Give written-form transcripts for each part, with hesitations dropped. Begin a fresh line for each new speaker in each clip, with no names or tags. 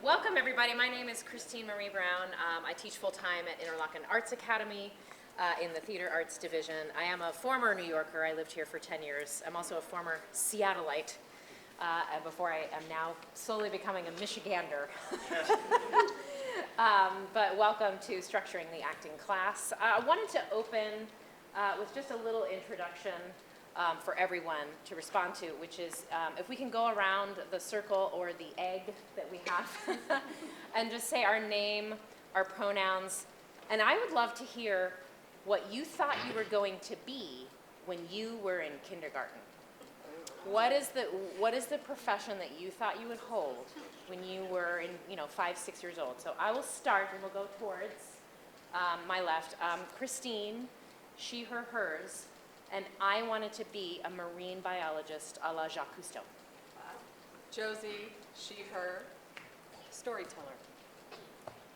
Welcome everybody. My name is Christine Marie Brown. I teach full-time at Interlochen Arts Academy in the Theater Arts Division. I am a former New Yorker. I lived here for 10 years. I'm also a former Seattleite before I am now slowly becoming a Michigander. But welcome to Structuring the Acting class. I wanted to open with just a little introduction for everyone to respond to, which is if we can go around the circle or the egg that we have and just say our name, our pronouns, and I would love to hear what you thought you were going to be when you were in kindergarten. What is the profession that you thought you would hold when you were in 5, 6 years old? So I will start and we'll go towards my left. Christine, she, her, hers. And I wanted to be a marine biologist a la Jacques Cousteau.
Josie, she, her, storyteller.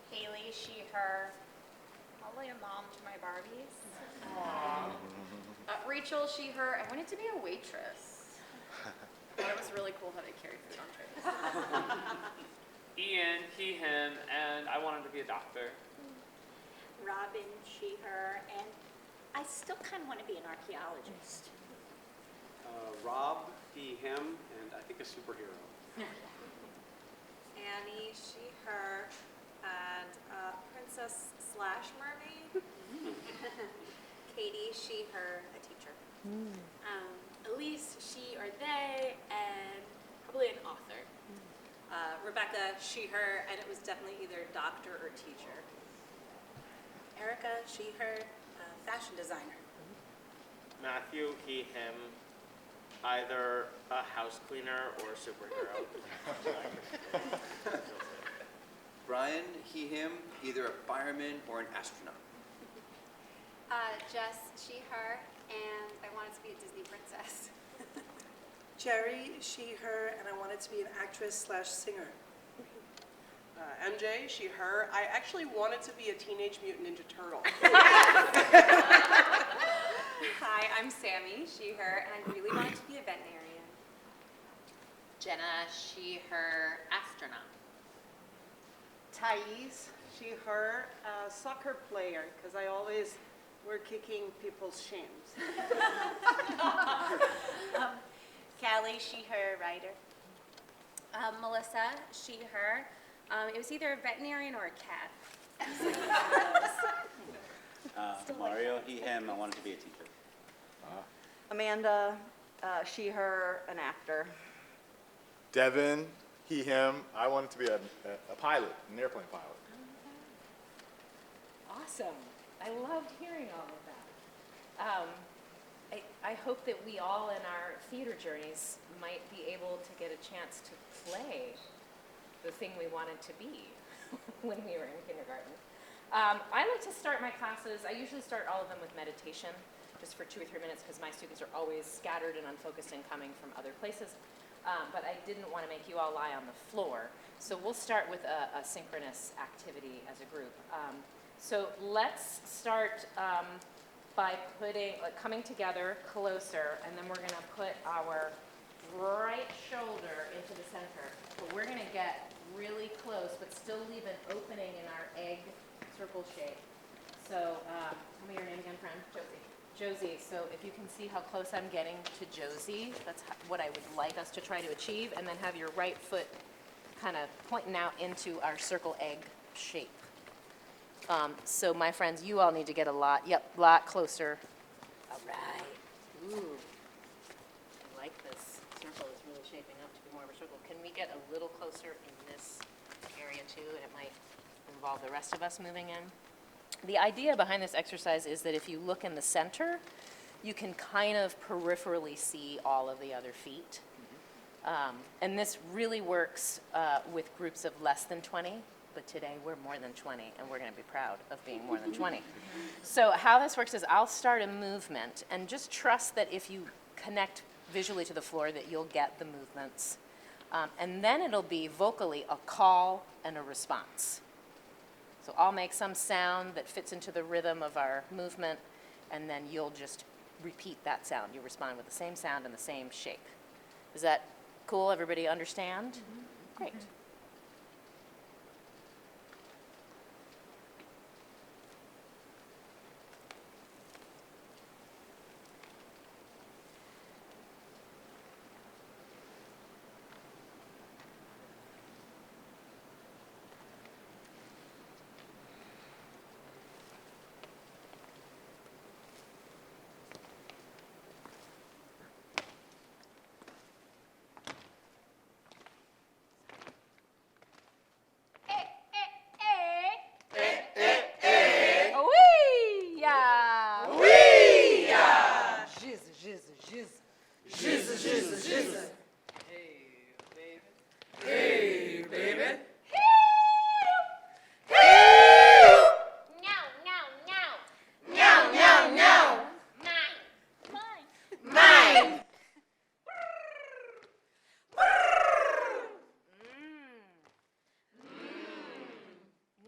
Haley, she, her, probably a mom to my Barbies. Rachel, she, her, I wanted to be a waitress. I thought it was really cool how they carried food on trays.
Ian, he, him, and I wanted to be a doctor.
Robin, she, her, and I still kind of want to be an archaeologist.
Rob, he, him, and I think a superhero.
Annie, she, her, and princess / mermaid.
Katie, she, her, a teacher. Elise, she or they, and probably an author. Rebecca, she, her, and it was definitely either doctor or teacher. Erica, she, her, fashion designer.
Matthew, he, him, either a house cleaner or a superhero.
Brian, he, him, either a fireman or an astronaut.
Jess, she, her, and I wanted to be a Disney princess.
Jerry, she, her, and I wanted to be an actress/singer.
MJ, she, her. I actually wanted to be a Teenage Mutant Ninja Turtle.
Hi, I'm Sammy, she, her, and I really wanted to be a veterinarian.
Jenna, she, her, astronaut.
Thais, she, her, soccer player, because I always were kicking people's shins.
Callie, she, her, writer. Melissa, she, her. It was either a veterinarian or a cat.
Mario, he, him, I wanted to be a teacher.
Amanda, she, her, an actor.
Devin, he, him, I wanted to be a pilot, an airplane pilot.
Awesome. I loved hearing all of that. I hope that we all in our theater journeys might be able to get a chance to play the thing we wanted to be when we were in kindergarten. I like to start my classes, I usually start all of them with meditation, just for 2 or 3 minutes, because my students are always scattered and unfocused and coming from other places. But I didn't want to make you all lie on the floor. So we'll start with a synchronous activity as a group. So let's start by coming together closer, and then we're going to put our right shoulder into the center. But we're going to get really close, but still leave an opening in our egg circle shape. So tell me your name again, friend. Josie, so if you can see how close I'm getting to Josie, that's what I would like us to try to achieve, and then have your right foot kind of pointing out into our circle egg shape. So my friends, you all need to get a lot closer. All right. Ooh, I like this. Circle is really shaping up to be more of a circle. Can we get a little closer in this area too? And it might involve the rest of us moving in. The idea behind this exercise is that if you look in the center, you can kind of peripherally see all of the other feet. And this really works with groups of less than 20, but today we're more than 20, and we're going to be proud of being more than 20. So how this works is I'll start a movement, and just trust that if you connect visually to the floor that you'll get the movements. And then it'll be vocally a call and a response. So I'll make some sound that fits into the rhythm of our movement, and then you'll just repeat that sound. You respond with the same sound and the same shape. Is that cool? Everybody understand? Great.
Jizz.
No, no, no. No, no, no. Mine.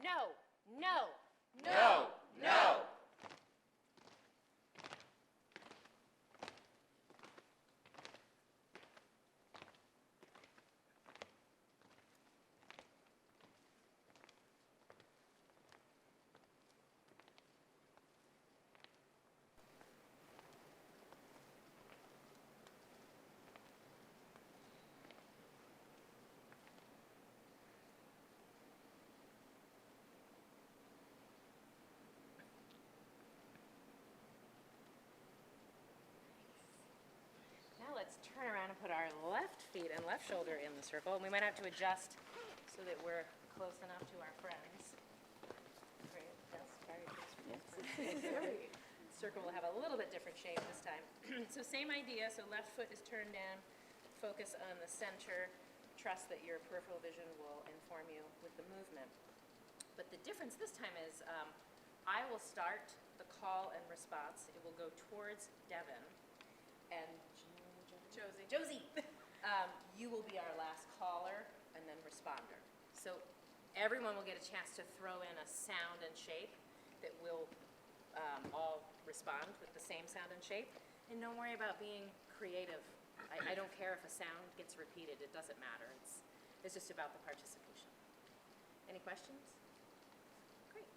No, no.
No, no.
Now let's turn around and put our left feet and left shoulder in the circle, and we might have to adjust so that we're close enough to our friends. Great, that's very good. Circle will have a little bit different shape this time. So same idea, so left foot is turned down, focus on the center, trust that your peripheral vision will inform you with the movement. But the difference this time is I will start the call and response. It will go towards Devin, and Josie, you will be our last caller and then responder. So everyone will get a chance to throw in a sound and shape that will all respond with the same sound and shape. And don't worry about being creative. I don't care if a sound gets repeated. It doesn't matter. It's just about the participation. Any questions? Great.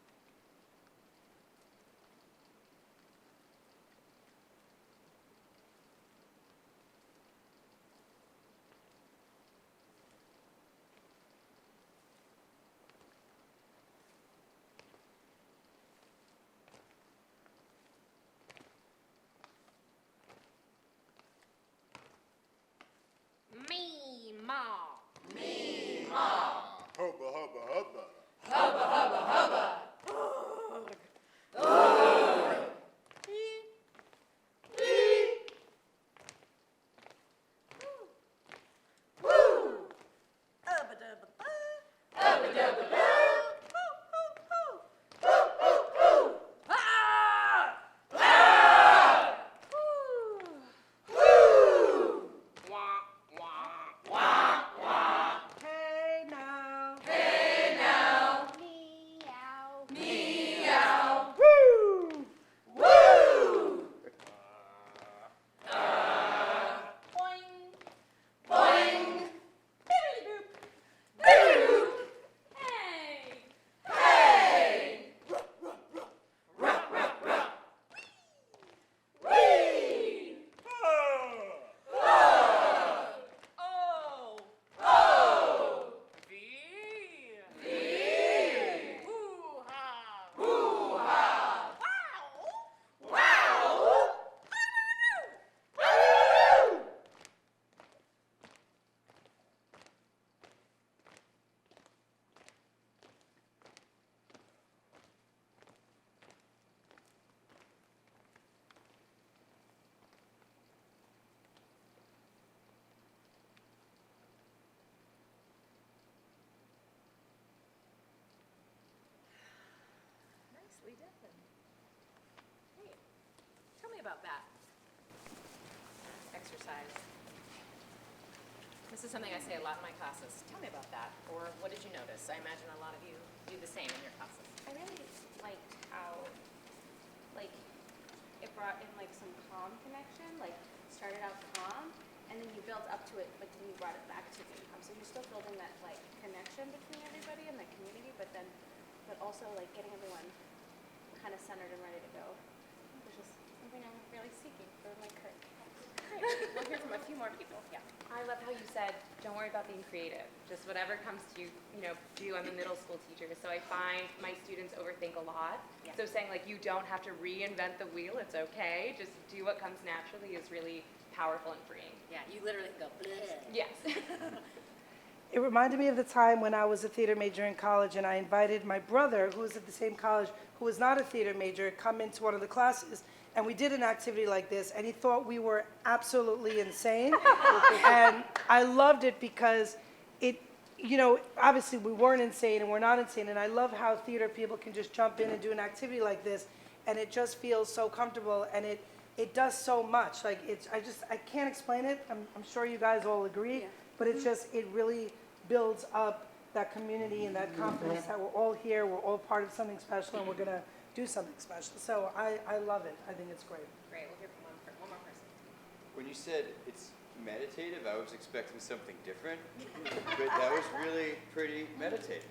Me, ma.
Hubba, hubba, hubba.
Hey now.
Nicely done. Great. Tell me about that exercise. This is something I say a lot in my classes. Tell me about that. Or what did you notice? I imagine a lot of you do the same in your classes.
I really liked how, like, it brought in like some calm connection, like started out calm, and then you built up to it, but then you brought it back to being calm. So you're still building that like connection between everybody and the community, but also like getting everyone kind of centered and ready to go, which is something I'm really seeking for my career. Great. We'll hear from a few more people. Yeah.
I love how you said, don't worry about being creative. Just whatever comes to you, do. I'm a middle school teacher, so I find my students overthink a lot.
Yeah.
So saying like, you don't have to reinvent the wheel, it's okay. Just do what comes naturally is really powerful and freeing.
Yeah, you literally go, bleh.
Yes.
It reminded me of the time when I was a theater major in college and I invited my brother, who was at the same college, who was not a theater major, come into one of the classes. and we did an activity like this, and he thought we were absolutely insane. And I loved it because it, you know, obviously we weren't insane and we're not insane, and I love how theater people can just jump in and do an activity like this, and it just feels so comfortable, and it does so much. Like, I can't explain it. I'm sure you guys all agree, but it's just, it really builds up that community and that confidence that we're all here, we're all part of something special, and we're gonna do something special. So I love it. I think it's great.
Great, we'll hear from one more person.
When you said it's meditative, I was expecting something different, but that was really pretty meditative,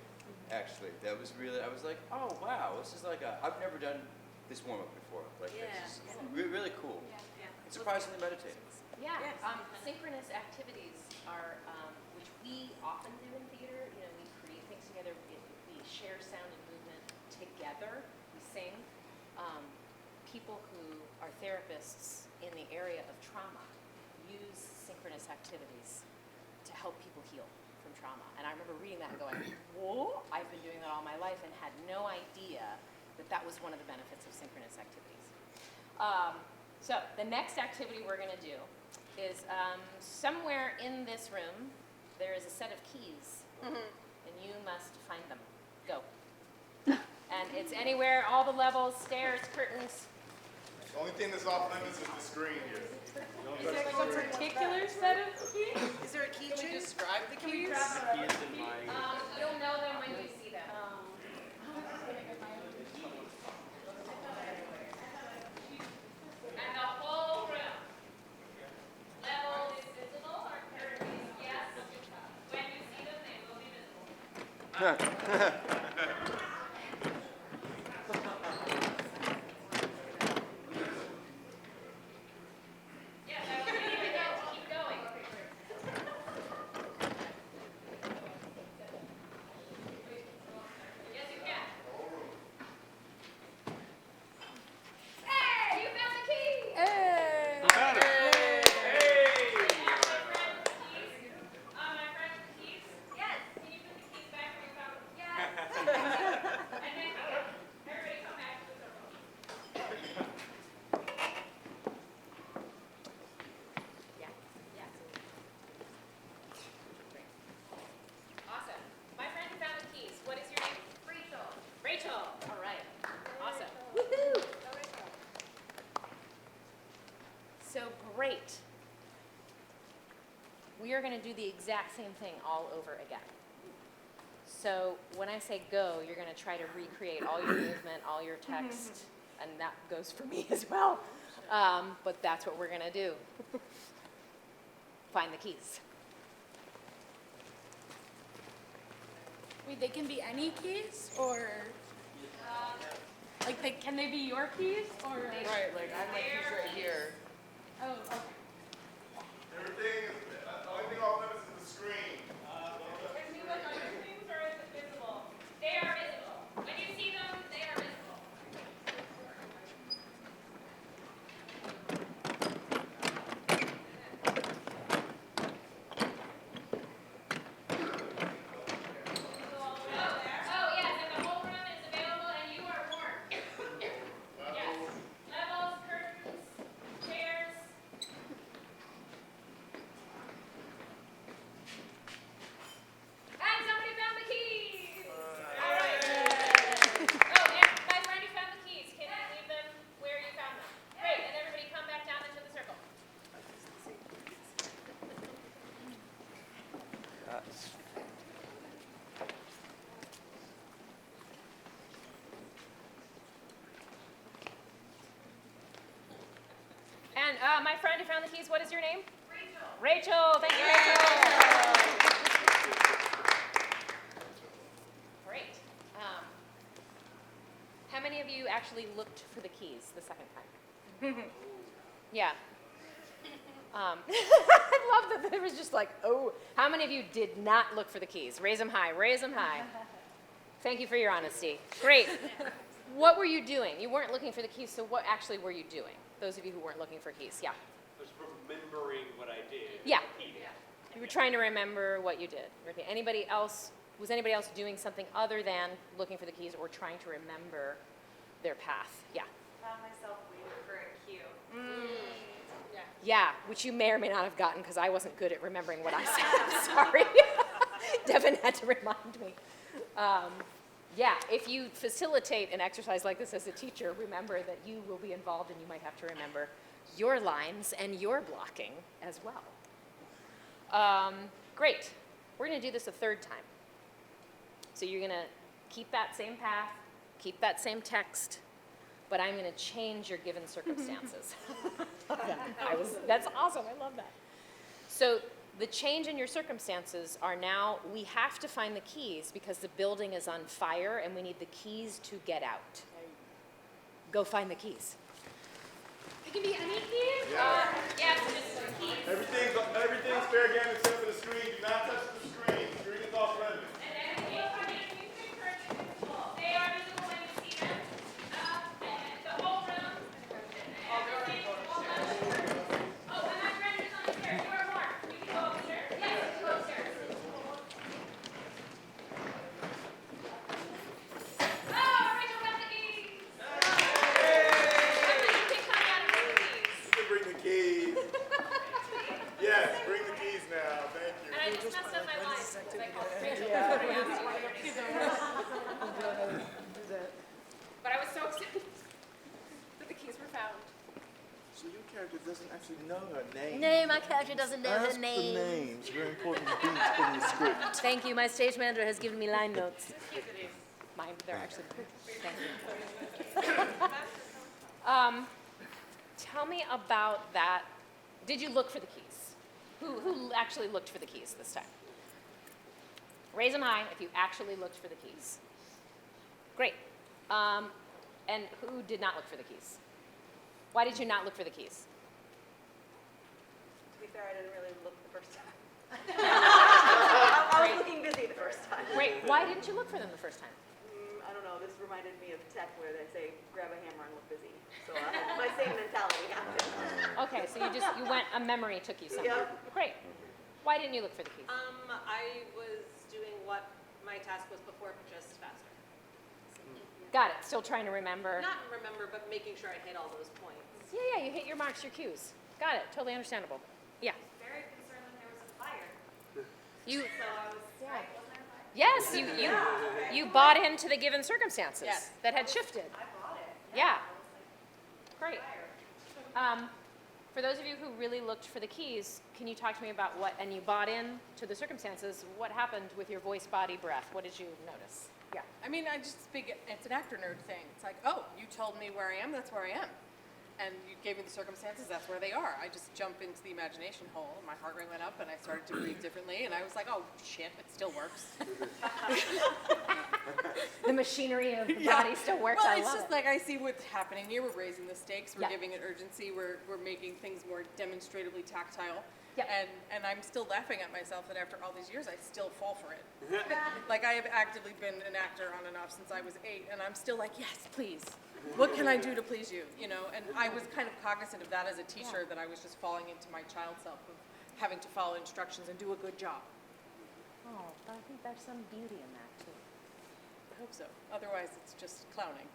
actually. That was really, I was like, oh, wow, this is like I've never done this warm-up before. Like, this is really cool. It's surprisingly meditative.
Yeah, synchronous activities are, which we often do in theater. You know, we create things together. We share sound and movement together. We sing. People who are therapists in the area of trauma use synchronous activities to help people heal from trauma. And I remember reading that and going, whoa, I've been doing that all my life and had no idea that that was one of the benefits of synchronous activities. So the next activity we're going to do is somewhere in this room, there is a set of keys, and you must find them. Go. And it's anywhere, all the levels, stairs, curtains.
The only thing that's off limits is the screen here.
Is there like a particular set of keys? Is there a key chain? Can we describe the keys?
You'll know them when you see them. And the whole room. Level is visible or curtains? Yes. When you see them, they will be visible. Great. We are going to do the exact same thing all over again. So when I say go, you're going to try to recreate all your movement, all your text, and that goes for me as well. But that's what we're going to do. Find the keys.
Wait, they can be any keys, or like can they be your keys, or
Right, like I have my keys right here.
oh, okay.
Everything is, the only thing off limits is the screen.
Can you look on your screens or is it visible? They are visible. When you see them, they are visible. Oh, yes, and the whole room is available and you are warned. Yes. Levels, curtains, chairs. And somebody found the keys! All right. Oh, and my friend who found the keys, can you leave them where you found them? Great, and everybody come back down into the circle. And my friend who found the keys, what is your name? Rachel. Rachel, thank you, Rachel. Great. How many of you actually looked for the keys the second time? Yeah. I love that there was just like, oh. How many of you did not look for the keys? Raise them high, raise them high. Thank you for your honesty. Great. What were you doing? You weren't looking for the keys, so what actually were you doing? Those of you who weren't looking for keys, yeah.
I was remembering what I did.
Yeah. You were trying to remember what you did. Okay. Anybody else, was anybody else doing something other than looking for the keys or trying to remember their path? Yeah.
Found myself waiting for a
Yeah, which you may or may not have gotten because I wasn't good at remembering what I said. I'm sorry. Devin had to remind me. Yeah, if you facilitate an exercise like this as a teacher, remember that you will be involved and you might have to remember your lines and your blocking as well. Great. We're going to do this a third time. So you're going to keep that same path, keep that same text, but I'm going to change your given circumstances. That's awesome. I love that. So the change in your circumstances are now we have to find the keys because the building is on fire and we need the keys to get out. Go find the keys.
It can be any keys?
Yeah, so just some keys.
Everything's fair game except for the screen. Do not touch the screen. The screen is off limits.
They are visible when you see them. The whole room. Oh, and my friend is on the stairs. You are marked. We can go upstairs. Yes, we can go upstairs. Oh, Rachel got the keys. Somebody you can come out and bring the keys.
You can bring the keys. Yes, bring the keys now. Thank you.
And I just messed up my line because I called Rachel. But I was so excited that the keys were found.
So your character doesn't actually know her name.
No, my character doesn't know
Ask
her name.
the names. Very important beats in the script.
Thank you. My stage manager has given me line notes. Mine, they're actually mine. Thank you. Tell me about that. Did you look for the keys? Who actually looked for the keys this time? Raise them high if you actually looked for the keys. Great. And who did not look for the keys? Why did you not look for the keys?
To be fair, I didn't really look the first time. I was looking busy the first time.
Great. Why didn't you look for them the first time?
I don't know, this reminded me of tech where they say, grab a hammer and look busy. So my same mentality happened.
Okay, so you went, a memory took you somewhere.
Yep.
Great. Why didn't you look for the keys?
I was doing what my task was before, but just faster.
Got it. Still trying to remember.
Not remember, but making sure I hit all those points.
Yeah, you hit your marks, your cues. Got it. Totally understandable. Yeah.
Very concerned that there was a fire.
You.
So I was, right, wasn't there a fire?
Yes, you bought into the given circumstances that had shifted.
I bought it.
Yeah. Great. For those of you who really looked for the keys, can you talk to me about what, and you bought in to the circumstances, what happened with your voice, body, breath? What did you notice? Yeah.
I mean, it's an actor nerd thing. It's like, oh, you told me where I am, that's where I am. And you gave me the circumstances, that's where they are. I just jumped into the imagination hole, and my heart rate went up, and I started to breathe differently, and I was like, oh, shit, it still works.
The machinery of the body still works.
Well,
I
it's
love
just
it.
like I see what's happening here. We're raising the stakes. We're
Yeah.
giving it urgency. We're making things more demonstratively tactile.
Yeah.
And I'm still laughing at myself that after all these years, I still fall for it. Like I have actively been an actor on and off since I was 8, and I'm still like, yes, please. What can I do to please you? You know, and I was kind of cognizant of that as a teacher, that I was just falling into my child self of having to follow instructions and do a good job.
Oh, but I think there's some beauty in that too.
I hope so. Otherwise, it's just clowning.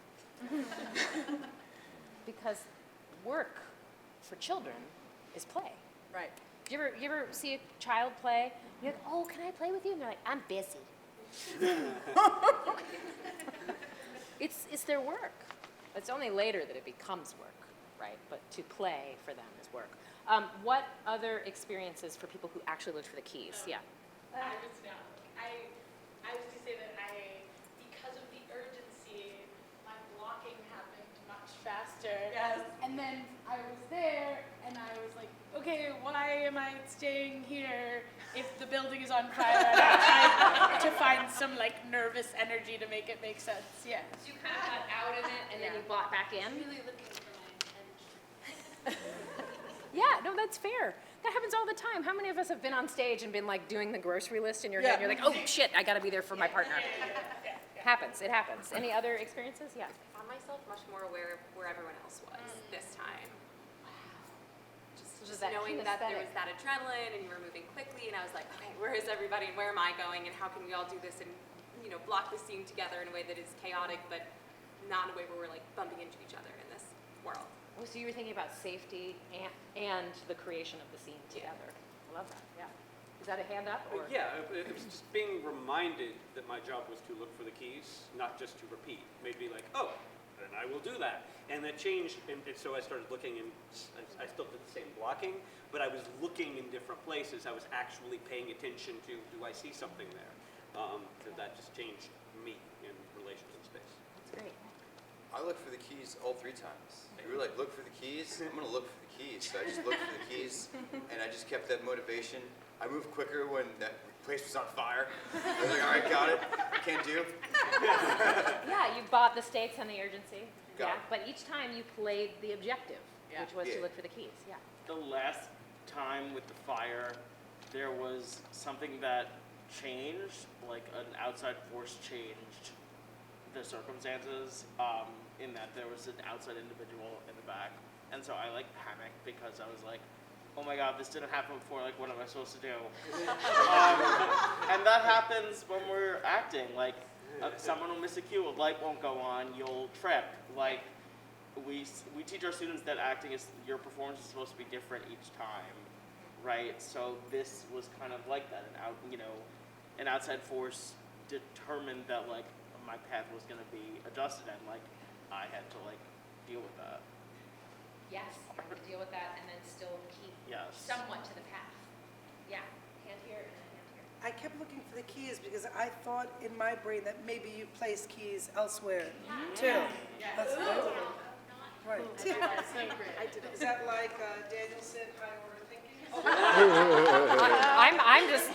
Because work for children is play.
Right.
You ever see a child play? You're like, oh, can I play with you? And they're like, I'm busy. It's their work. It's only later that it becomes work, right? But to play for them is work. What other experiences for people who actually looked for the keys? Yeah.
I was down. I was to say that because of the urgency, my blocking happened much faster.
Yes.
And then I was there, and I was like, okay, why am I staying here if the building is on fire? And I tried to find some nervous energy to make it make sense. Yeah.
So you kind of got out of it, and then you bought back in?
Really looking for my intention.
Yeah, no, that's fair. That happens all the time. How many of us have been on stage and been doing the grocery list in your head, and you're like, oh shit, I gotta be there for my partner. Happens, it happens. Any other experiences? Yeah.
I found myself much more aware of where everyone else was this time. Just
that
knowing that there was that adrenaline and you were moving quickly, and I was like, okay, where is everybody and where am I going and how can we all do this and block the scene together in a way that is chaotic but not in a way where we're bumping into each other in this world.
Oh, so you were thinking about safety and the creation of the scene together. I love that, yeah. Is that a hand up, or?
Yeah, it was just being reminded that my job was to look for the keys, not just to repeat. Made me like, oh, then I will do that. And that changed, and so I started looking, and I still did the same blocking, but I was looking in different places. I was actually paying attention to, do I see something there? So that just changed me in relation to the space.
That's great.
I look for the keys all 3 times. You were like, look for the keys? I'm gonna look for the keys. So I just looked for the keys, and I just kept that motivation. I moved quicker when that place was on fire. I was like, all right, got it. Can do.
Yeah, you bought the stakes and the urgency.
Got
Yeah,
it.
but each time you played the objective, which was to
Yeah.
look for the keys, yeah.
The last time with the fire, there was something that changed, like an outside force changed the circumstances, in that there was an outside individual in the back. And so I like panicked because I was like, oh my God, this didn't happen before, like what am I supposed to do? And that happens when we're acting, like someone will miss a cue, a light won't go on, you'll trip. Like we teach our students that acting is, your performance is supposed to be different each time, right? So this was kind of like that, an outside force determined that like my path was gonna be adjusted, and like I had to like deal with that.
Yes, you have to deal with that and then still keep
Yes.
somewhat to the path. Yeah, hand here and then hand here.
I kept looking for the keys because I thought in my brain that maybe you placed keys elsewhere too. That's right. Is that like Daniel said, high order thinking?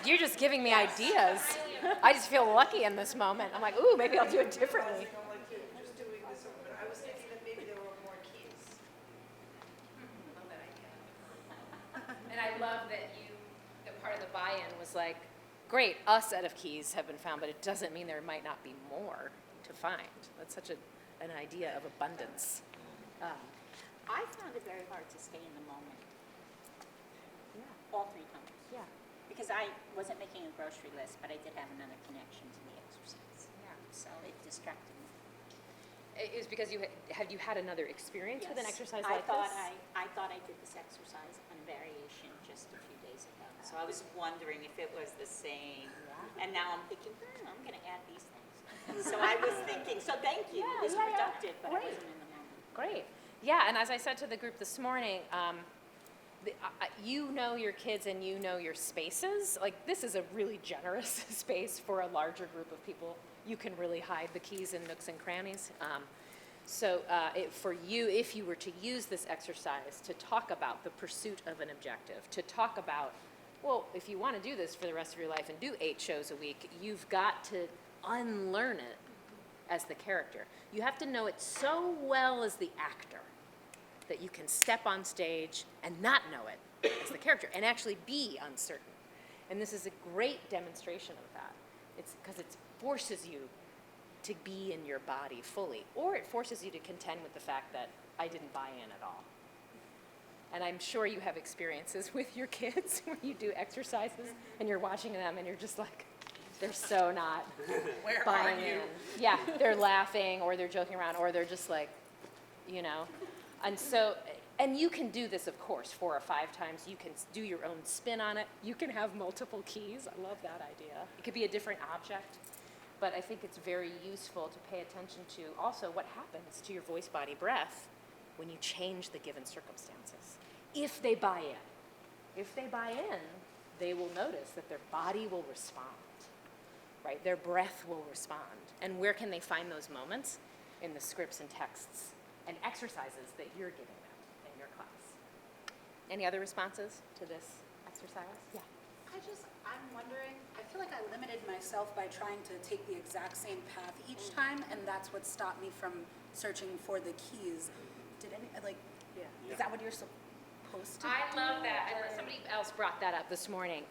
You're just giving me ideas. I just feel lucky in this moment. I'm like, ooh, maybe I'll do it differently.
I'm like just doing this, but I was thinking that maybe there were more keys.
And I love that part of the buy-in was like, great, a set of keys have been found, but it doesn't mean there might not be more to find. That's such an idea of abundance.
I found it very hard to stay in the moment.
Yeah.
All 3 times.
Yeah.
Because I wasn't making a grocery list, but I did have another connection to the exercise.
Yeah.
So it distracted me.
It was because you had another experience with an
Yes.
exercise
I
like
thought
this?
I thought I did this exercise on variation just a few days ago. So I was wondering if it was the same. And now I'm thinking, I'm going to add these things. So I was thinking, so thank you. It was productive, but I wasn't in the moment.
Great. Yeah, and as I said to the group this morning, you know your kids and you know your spaces. Like, this is a really generous space for a larger group of people. You can really hide the keys in nooks and crannies. For you, if you were to use this exercise to talk about the pursuit of an objective, to talk about, well, if you want to do this for the rest of your life and do 8 shows a week, you've got to unlearn it as the character. You have to know it so well as the actor that you can step on stage and not know it as the character and actually be uncertain. And this is a great demonstration of that. It's because it forces you to be in your body fully, or it forces you to contend with the fact that I didn't buy in at all. And I'm sure you have experiences with your kids where you do exercises and you're watching them and you're just like, they're so not
Where
buying
are you?
in. Yeah, they're laughing or they're joking around or they're just like, And so, and you can do this, of course, 4 or 5 times. You can do your own spin on it. You can have multiple keys. I love that idea. It could be a different object. But I think it's very useful to pay attention to also what happens to your voice, body, breath when you change the given circumstances. If they buy in. If they buy in, they will notice that their body will respond, right? Their breath will respond. And where can they find those moments? In the scripts and texts and exercises that you're giving them in your class. Any other responses to this exercise? Yeah.
I'm wondering, I feel like I limited myself by trying to take the exact same path each time, and that's what stopped me from searching for the keys. Is that what you're supposed to do?
I love that. And somebody else brought that up this morning.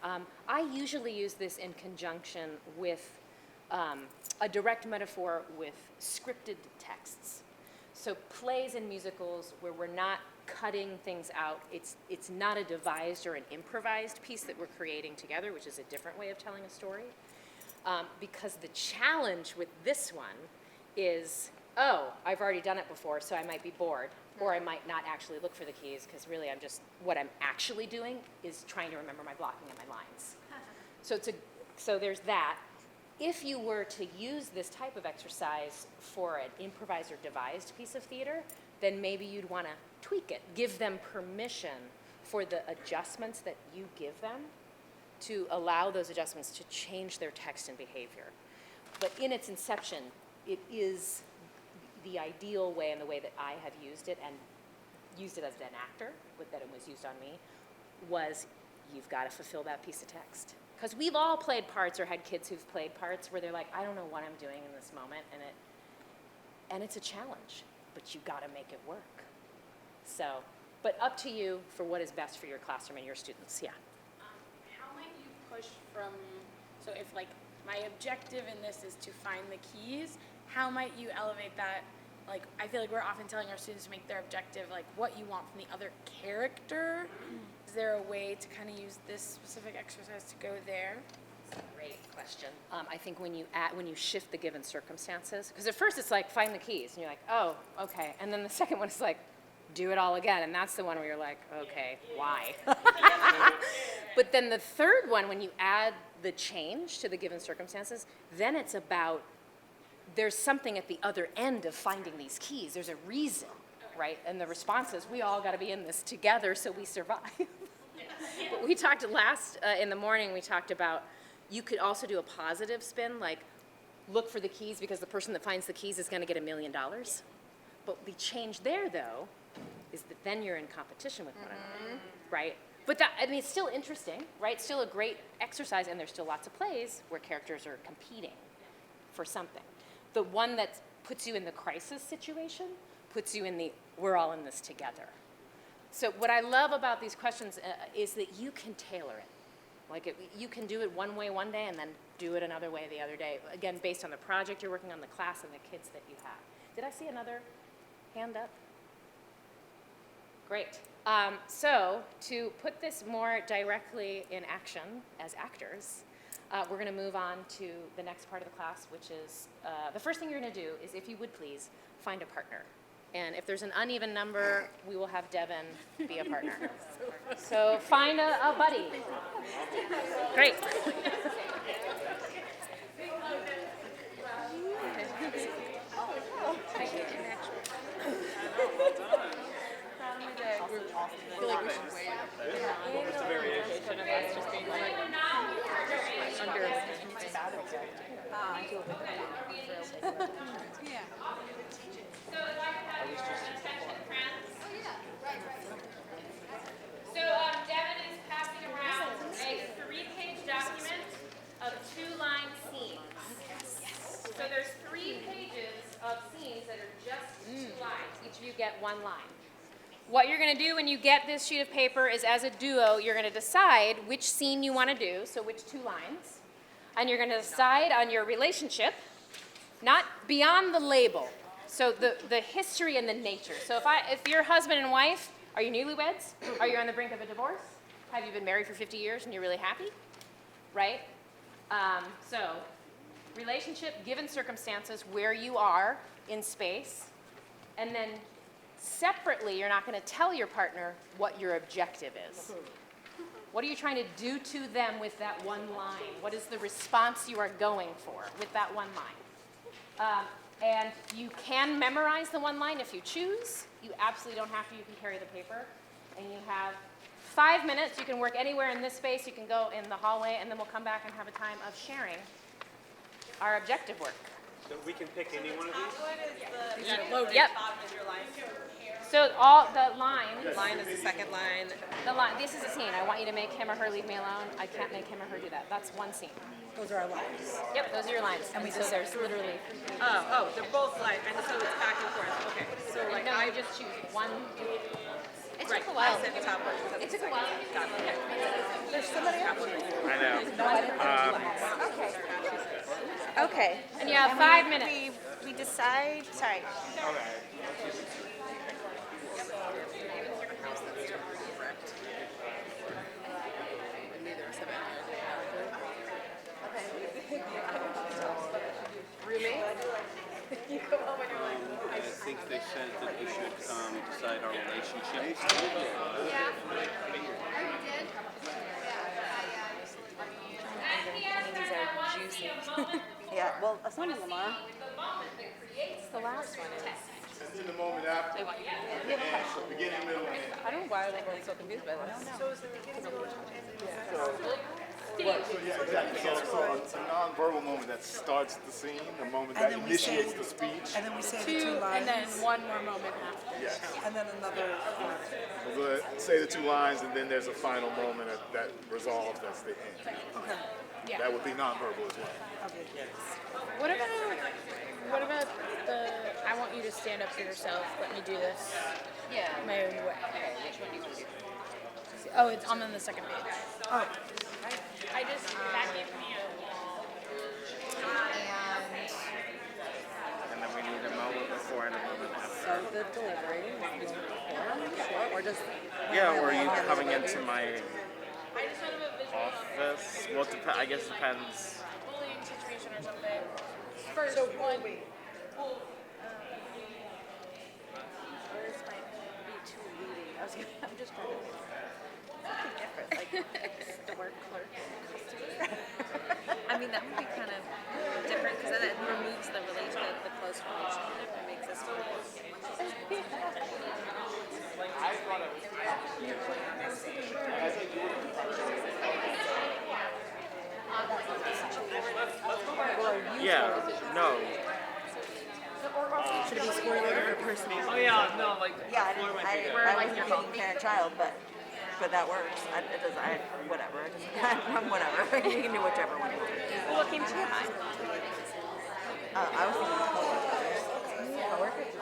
I usually use this in conjunction with a direct metaphor with scripted texts. So plays and musicals where we're not cutting things out. It's not a devised or an improvised piece that we're creating together, which is a different way of telling a story. Because the challenge with this one is oh, I've already done it before, so I might be bored, or I might not actually look for the keys, because really what I'm actually doing is trying to remember my blocking and my lines. So there's that. If you were to use this type of exercise for an improvised or devised piece of theater, then maybe you'd want to tweak it, give them permission for the adjustments that you give them to allow those adjustments to change their text and behavior. But in its inception, it is the ideal way and the way that I have used it and used it as an actor, that it was used on me, was you've got to fulfill that piece of text. Because we've all played parts or had kids who've played parts where they're like, I don't know what I'm doing in this moment, and it's a challenge, but you've got to make it work. So, but up to you for what is best for your classroom and your students, yeah.
How might you push from, so if like my objective in this is to find the keys, how might you elevate that? Like, I feel like we're often telling our students to make their objective like what you want from the other character. Is there a way to kind of use this specific exercise to go there?
Great question. I think when you shift the given circumstances, because at first it's like, find the keys, and you're like, oh, okay. And then the second one is like, do it all again. And that's the one where you're like, okay, why? But then the third one, when you add the change to the given circumstances, then it's about, there's something at the other end of finding these keys. There's a reason, right? And the response is, we all got to be in this together so we survive. But we talked in the morning, we talked about, you could also do a positive spin, like look for the keys because the person that finds the keys is going to get $1 million. But the change there, though, is that then you're in competition with one another, right? But that, I mean, it's still interesting, right? It's still a great exercise, and there's still lots of plays where characters are competing for something. The one that puts you in the crisis situation puts you in the we're all in this together. So what I love about these questions is that you can tailor it. Like you can do it one way one day and then do it another way the other day. Again, based on the project you're working on, the class, and the kids that you have. Did I see another hand up? Great. So to put this more directly in action as actors, we're going to move on to the next part of the class, which is the first thing you're going to do is, if you would please, find a partner. And if there's an uneven number, we will have Devin be a partner. So find a buddy. Great. Devin is passing around a 3-page document of 2-line scenes. So there's 3 pages of scenes that are just 2 lines. Each of you get 1 line. What you're going to do when you get this sheet of paper is, as a duo, you're going to decide which scene you want to do, so which 2 lines. And you're going to decide on your relationship, not beyond the label. So the history and the nature. So if you're husband and wife, are you newlyweds? Are you on the brink of a divorce? Have you been married for 50 years and you're really happy? Right? So relationship, given circumstances, where you are in space, and then separately, you're not going to tell your partner what your objective is. What are you trying to do to them with that 1 line? What is the response you are going for with that 1 line? And you can memorize the 1 line if you choose. You absolutely don't have to. You can carry the paper. And you have 5 minutes. You can work anywhere in this space. You can go in the hallway, and then we'll come back and have a time of sharing our objective work.
So we can pick any one of these?
Yep. So all the lines.
Line is the second line.
The line. This is a scene. I want you to make him or her leave me alone. I can't make him or her do that. That's 1 scene.
Those are our lines.
Yep, those are your lines. And so there's literally.
Oh, they're both lines, and so it's back and forth. Okay, so like
No,
I
you just choose 1. It
right.
took a while.
I said the top one.
It took a while.
There's somebody else.
I know.
Okay.
And you have 5 minutes.
We decide, sorry.
Roommate? You go home and you're like,
said that we should decide our relationship.
These are juicy.
Yeah, well, some of them are.
The last one is.
It's in the moment after. Beginning, middle, and end.
I don't know why everyone's so confused by this.
Right, so yeah, exactly. So a nonverbal moment that starts the scene, the moment that initiates the speech.
And then we say the two
Two, and then
lines,
one more moment after.
Yes.
and then another.
We'll go ahead, say the two lines, and then there's a final moment that resolves. That's the end.
Okay.
Yeah.
That would be nonverbal as well.
Okay.
What about the I want you to stand up for yourself, let me do this
Yeah.
my own way?
Okay, which one do you want to do?
Oh, it's on the second page.
Oh,
I just, that gave me a
And then we need a moment before and a moment after.
So the delivery, or just.
Yeah, or are you coming into my office? Well, I guess it depends.
bullying situation or something. First one.
Or this might be too leading. I'm just trying to think. Something different, like store clerk and customer. I mean, that would be kind of different because then it removes the close relationship and makes us feel
Yeah, no.
Should it be squirrely or personal?
Oh yeah, no, like.
Yeah, I wasn't thinking parent-child, but that works. It does. Whatever. It doesn't, whatever. You can do whichever one you want.
Well, what came to your mind?
I was thinking coworkers.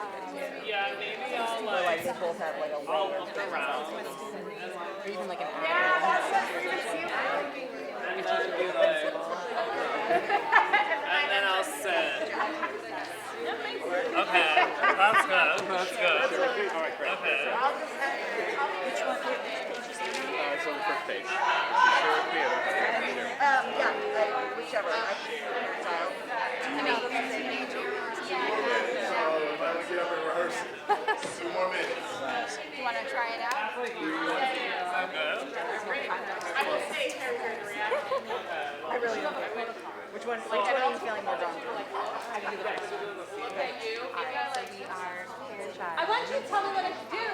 Yeah, maybe I'll
Otherwise, they both have like a way of doing
around.
or even like an
And then I'll sit. Okay, that's good. That's good. All right, great. Okay. It's on the first page.
yeah, whichever. Child.
Get up and rehearse it. 2 more minutes.
You want to try it out?
I really don't care. Which one are you feeling more drawn to? I can do the first one.
Okay, you. So we are parent-child.
I want you to tell me what I can do.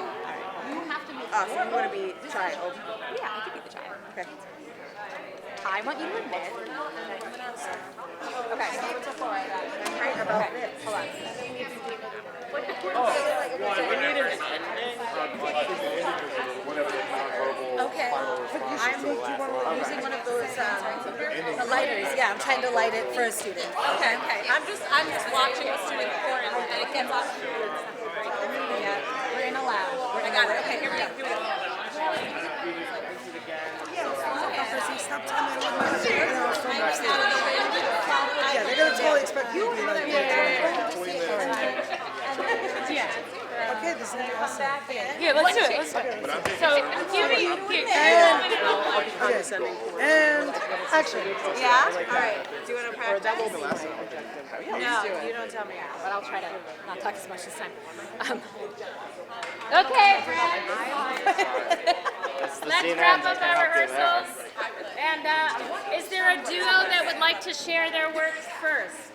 You have to make
So you want to be child.
Yeah, I could be the child.
Okay.
I want you to admit. Okay, so what's up for it?
Right about this.
Hold on.
We need an ending.
Whatever the nonverbal
Okay.
final response
I'm
is to the last line.
using one of those the lighters. Yeah, I'm trying to light it for a student.
Okay. I'm just watching a student pour in, and it gets off.
Yeah, we're in a lab.
I got it. Okay, here we go. Here we go.
Stop telling me what to do. Yeah, they're gonna totally expect you to be like that. Okay, this is awesome.
Yeah, let's do it. Let's do it. So, give me,
And action.
Yeah? All right. Do you want to practice? No, you don't tell me.
But I'll try to not talk as much this time.
Okay, friends. Let's wrap up our rehearsals. And is there a duo that would like to share their work first?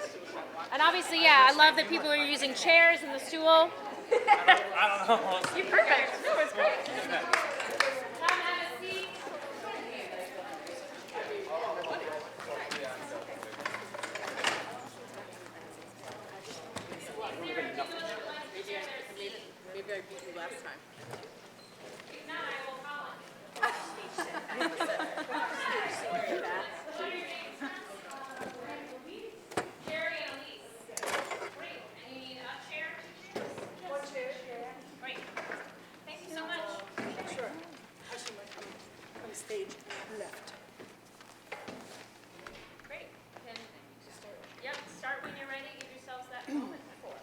And obviously, yeah, I love that people are using chairs and the stool.
I don't know.
You're perfect. No, it's great. Come have a seat.
Maybe I beat you last time.
If not, I will call on you. Jerry and Elise. Great. And you need a chair, 2 chairs? One chair. Great. Thank you so much.
Sure. On stage left.
Great. Yep, start when you're ready. Give yourselves that moment before.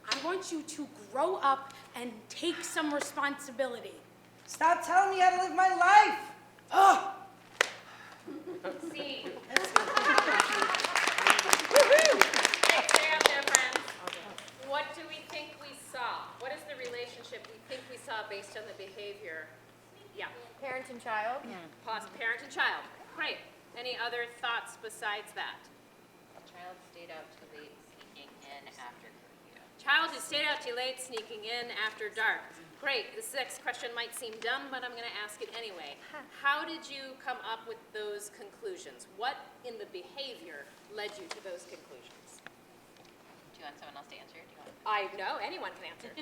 I want
want you to grow up and take some responsibility.
Stop telling me how to live my life. Oh.
See. Hey, stay out there, friends. What do we think we saw? What is the relationship we think we saw based on the behavior? Yeah.
Parent and child.
Pause, parent and child. Great. Any other thoughts besides that?
Child stayed out too late, sneaking in after curfew.
Child who stayed out too late, sneaking in after dark. Great. This next question might seem dumb, but I'm going to ask it anyway. How did you come up with those conclusions? What in the behavior led you to those conclusions?
Do you want someone else to answer? Do you want?
I know, anyone can answer.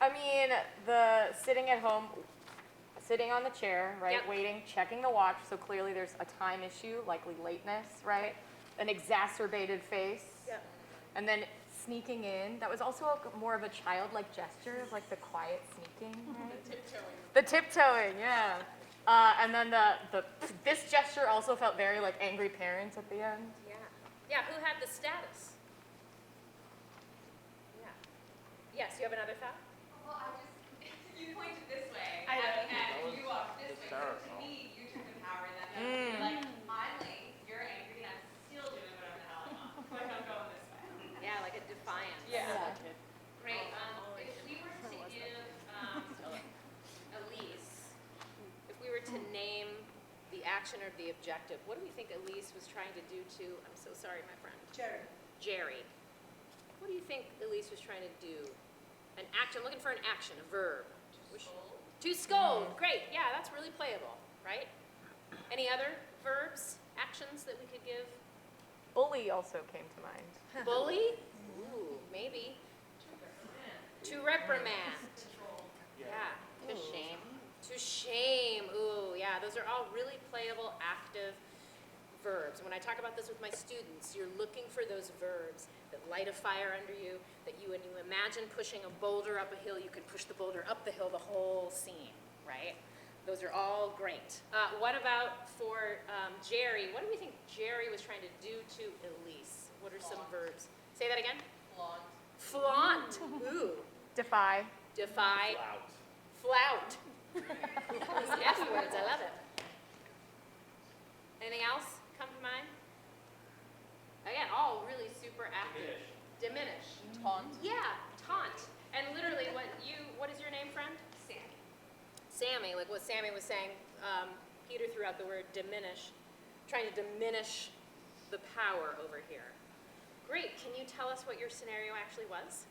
I mean, the sitting at home, sitting on the chair, right,
Yep.
waiting, checking the watch, so clearly there's a time issue, likely lateness, right? An exacerbated face.
Yep.
And then sneaking in, that was also more of a childlike gesture of like the quiet sneaking, right? The tiptoeing, yeah. And then this gesture also felt very like angry parents at the end.
Yeah. Yeah, who had the status? Yeah. Yes, you have another thought?
Well, you pointed this way,
I know.
and you walked this way. So to me, you took the power and then you're like, I'm late, you're angry, and I'm still doing whatever the hell I want. Like I'm going this way.
Yeah, like a defiance.
Yeah.
Great. If we were to give Elise, if we were to name the action or the objective, what do we think Elise was trying to do to, I'm so sorry, my friend, Jerry? What do you think Elise was trying to do? An action, looking for an action, a verb. To scold. Great. Yeah, that's really playable, right? Any other verbs, actions that we could give?
Bully also came to mind.
Bully? Ooh, maybe. To reprimand. Yeah.
To shame.
To shame. Ooh, yeah. Those are all really playable, active verbs. When I talk about this with my students, you're looking for those verbs that light a fire under you, that when you imagine pushing a boulder up a hill, you can push the boulder up the hill the whole scene, right? Those are all great. What about for Jerry? What do we think Jerry was trying to do to Elise? What are some verbs? Say that again? Flaunt. Ooh.
Defy.
Defy. Flout. Those F words, I love it. Anything else come to mind? Again, all really super active. Diminish.
Taunt.
Yeah, taunt. And literally, what is your name, friend?
Sammy.
Sammy, like what Sammy was saying, Peter threw out the word diminish, trying to diminish the power over here. Great, can you tell us what your scenario actually was?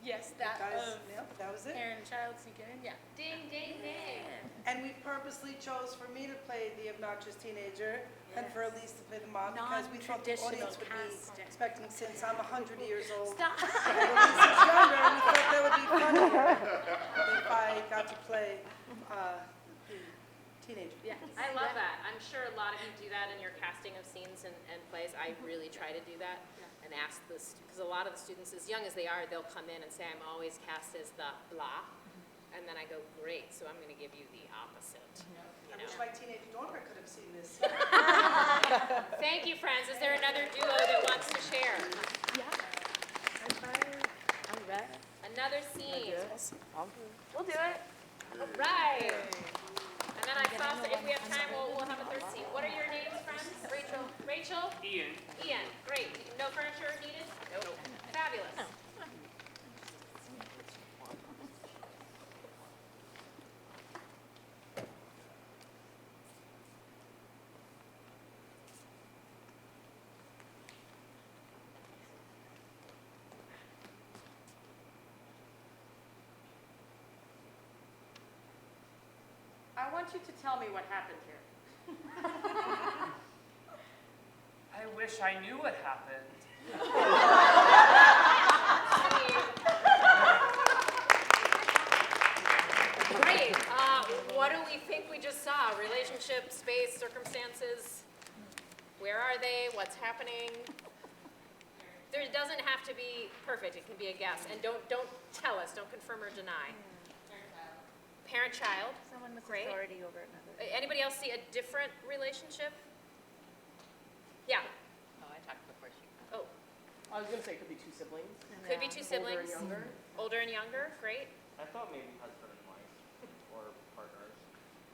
Yes, that
That was it.
parent and child sneaking in, yeah.
Ding, ding, ding.
And we purposely chose for me to play the obnoxious teenager and for Elise to play the mom because we thought the
Non-traditional
audience would be
casting.
expecting, since I'm 100 years old.
Stop.
And Elise is younger, and we thought that would be funnier if I got to play the teenager.
Yeah, I love that. I'm sure a lot of you do that in your casting of scenes and plays. I really try to do that and ask this, because a lot of the students, as young as they are, they'll come in and say, I'm always cast as the blah. And then I go, great, so I'm going to give you the opposite.
I wish my teenage daughter could have seen this.
Thank you, friends. Is there another duo that wants to share?
All right.
Another scene.
We'll do it.
All right. And then I saw, if we have time, we'll have a third scene. What are your names, friends? Rachel. Rachel?
Ian.
Ian. Great. No furniture needed? Nope. Fabulous.
I want you to tell me what happened here.
I wish I knew what happened.
Great. What do we think we just saw? Relationship, space, circumstances. Where are they? What's happening? There doesn't have to be perfect. It can be a guess. And don't tell us. Don't confirm or deny. Parent-child.
Someone with
Great.
authority over another.
Anybody else see a different relationship? Yeah.
Oh, I talked before she.
Oh.
I was gonna say it could be two siblings.
Could be two siblings.
Older and younger.
Older and younger, great.
I thought maybe husband and wife or partners.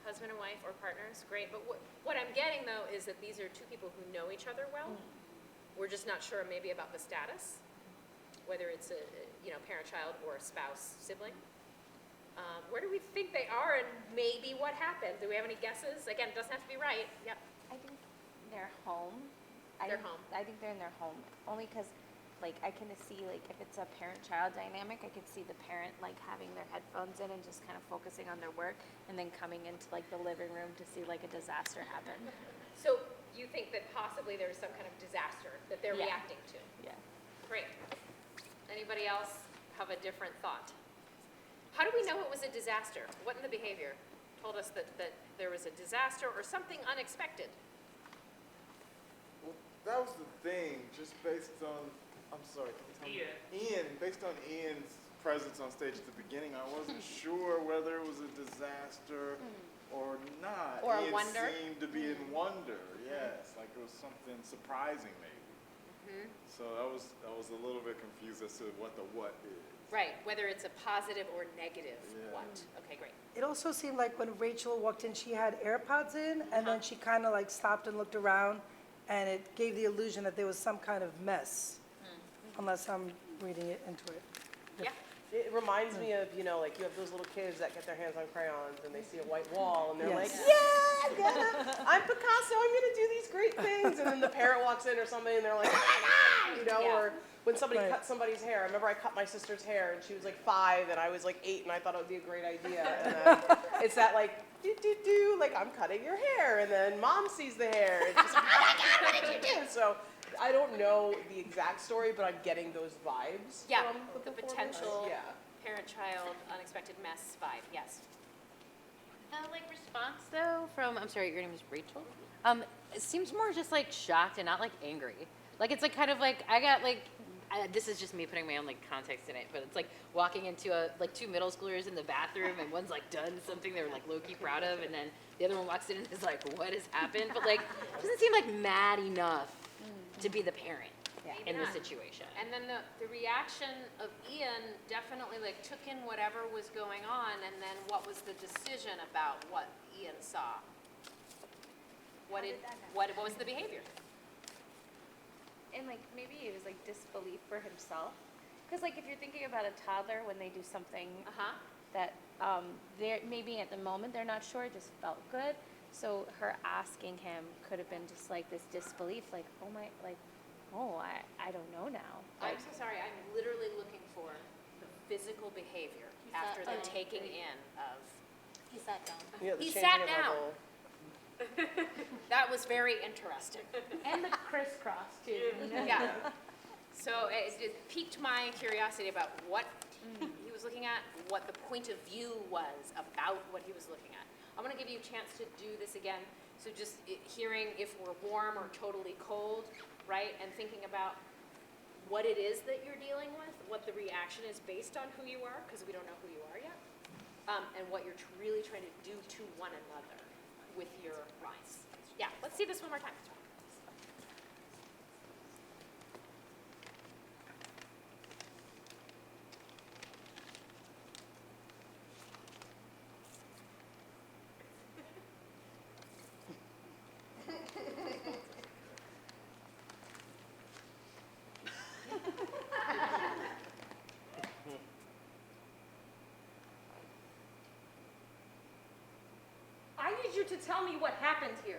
Husband and wife or partners, great. But what I'm getting though is that these are two people who know each other well. We're just not sure maybe about the status, whether it's a parent-child or a spouse-sibling. Where do we think they are and maybe what happened? Do we have any guesses? Again, it doesn't have to be right. Yep.
I think they're home.
They're home.
I think they're in their home, only because, like, I can see, like, if it's a parent-child dynamic, I could see the parent, like, having their headphones in and just kind of focusing on their work, and then coming into, like, the living room to see, like, a disaster happen.
So you think that possibly there's some kind of disaster that they're
Yeah.
reacting to?
Yeah.
Great. Anybody else have a different thought? How do we know it was a disaster? What in the behavior told us that there was a disaster or something unexpected?
Well, that was the thing, just based on, I'm sorry, can you tell me? Ian, based on Ian's presence on stage at the beginning, I wasn't sure whether it was a disaster or not.
Or a
Ian
wonder?
seemed to be in wonder, yes, like it was something surprising maybe. So I was a little bit confused as to what the what is.
Right, whether it's a positive or negative
Yeah.
what. Okay, great.
It also seemed like when Rachel walked in, she had AirPods in, and then she kind of like stopped and looked around, and it gave the illusion that there was some kind of mess, unless I'm reading it into it.
Yeah.
It reminds me of, like you have those little kids that get their hands on crayons and they see a white wall and they're
Yes.
like, yeah, I'm Picasso, I'm gonna do these great things. And then the parent walks in or something and they're like, oh my God,
Yeah.
or when somebody
Right.
cuts somebody's hair. I remember I cut my sister's hair and she was like 5 and I was like 8 and I thought it would be a great idea. And then it's that like, do, like I'm cutting your hair and then mom sees the hair. It's just like, oh my God, what did you do? So I don't know the exact story, but I'm getting those vibes
Yeah,
from
the
performance.
potential
Yeah.
parent-child unexpected mess vibe, yes.
The like response though from I'm sorry, your name is Rachel. It seems more just like shocked and not like angry. Like it's like kind of like I got like this is just me putting my own like context in it, but it's like walking into like two middle schoolers in the bathroom and one's like done something they were like low key proud of, and then the other one walks in and is like, what has happened? But like doesn't seem like mad enough to be the parent in the
not.
situation.
And then the reaction of Ian definitely like took in whatever was going on, and then what was the decision about what Ian saw? What was the behavior?
And like maybe it was like disbelief for himself, because like if you're thinking about a toddler when they do something that they're maybe at the moment they're not sure, it just felt good. So her asking him could have been just like this disbelief, like I don't know now.
I'm so sorry, I'm literally looking for the physical behavior after the taking in of.
He sat down.
Yeah, the
He
changing
sat
of
down.
level.
That was very interesting.
And the crisscross too.
Yeah. So it piqued my curiosity about what he was looking at, what the point of view was about what he was looking at. I'm going to give you a chance to do this again. So just hearing if we're warm or totally cold, right? And thinking about what it is that you're dealing with, what the reaction is based on who you are, because we don't know who you are yet, and what you're really trying to do to one another with your rise. Yeah, let's see this one more time.
I need you to tell me what happened here.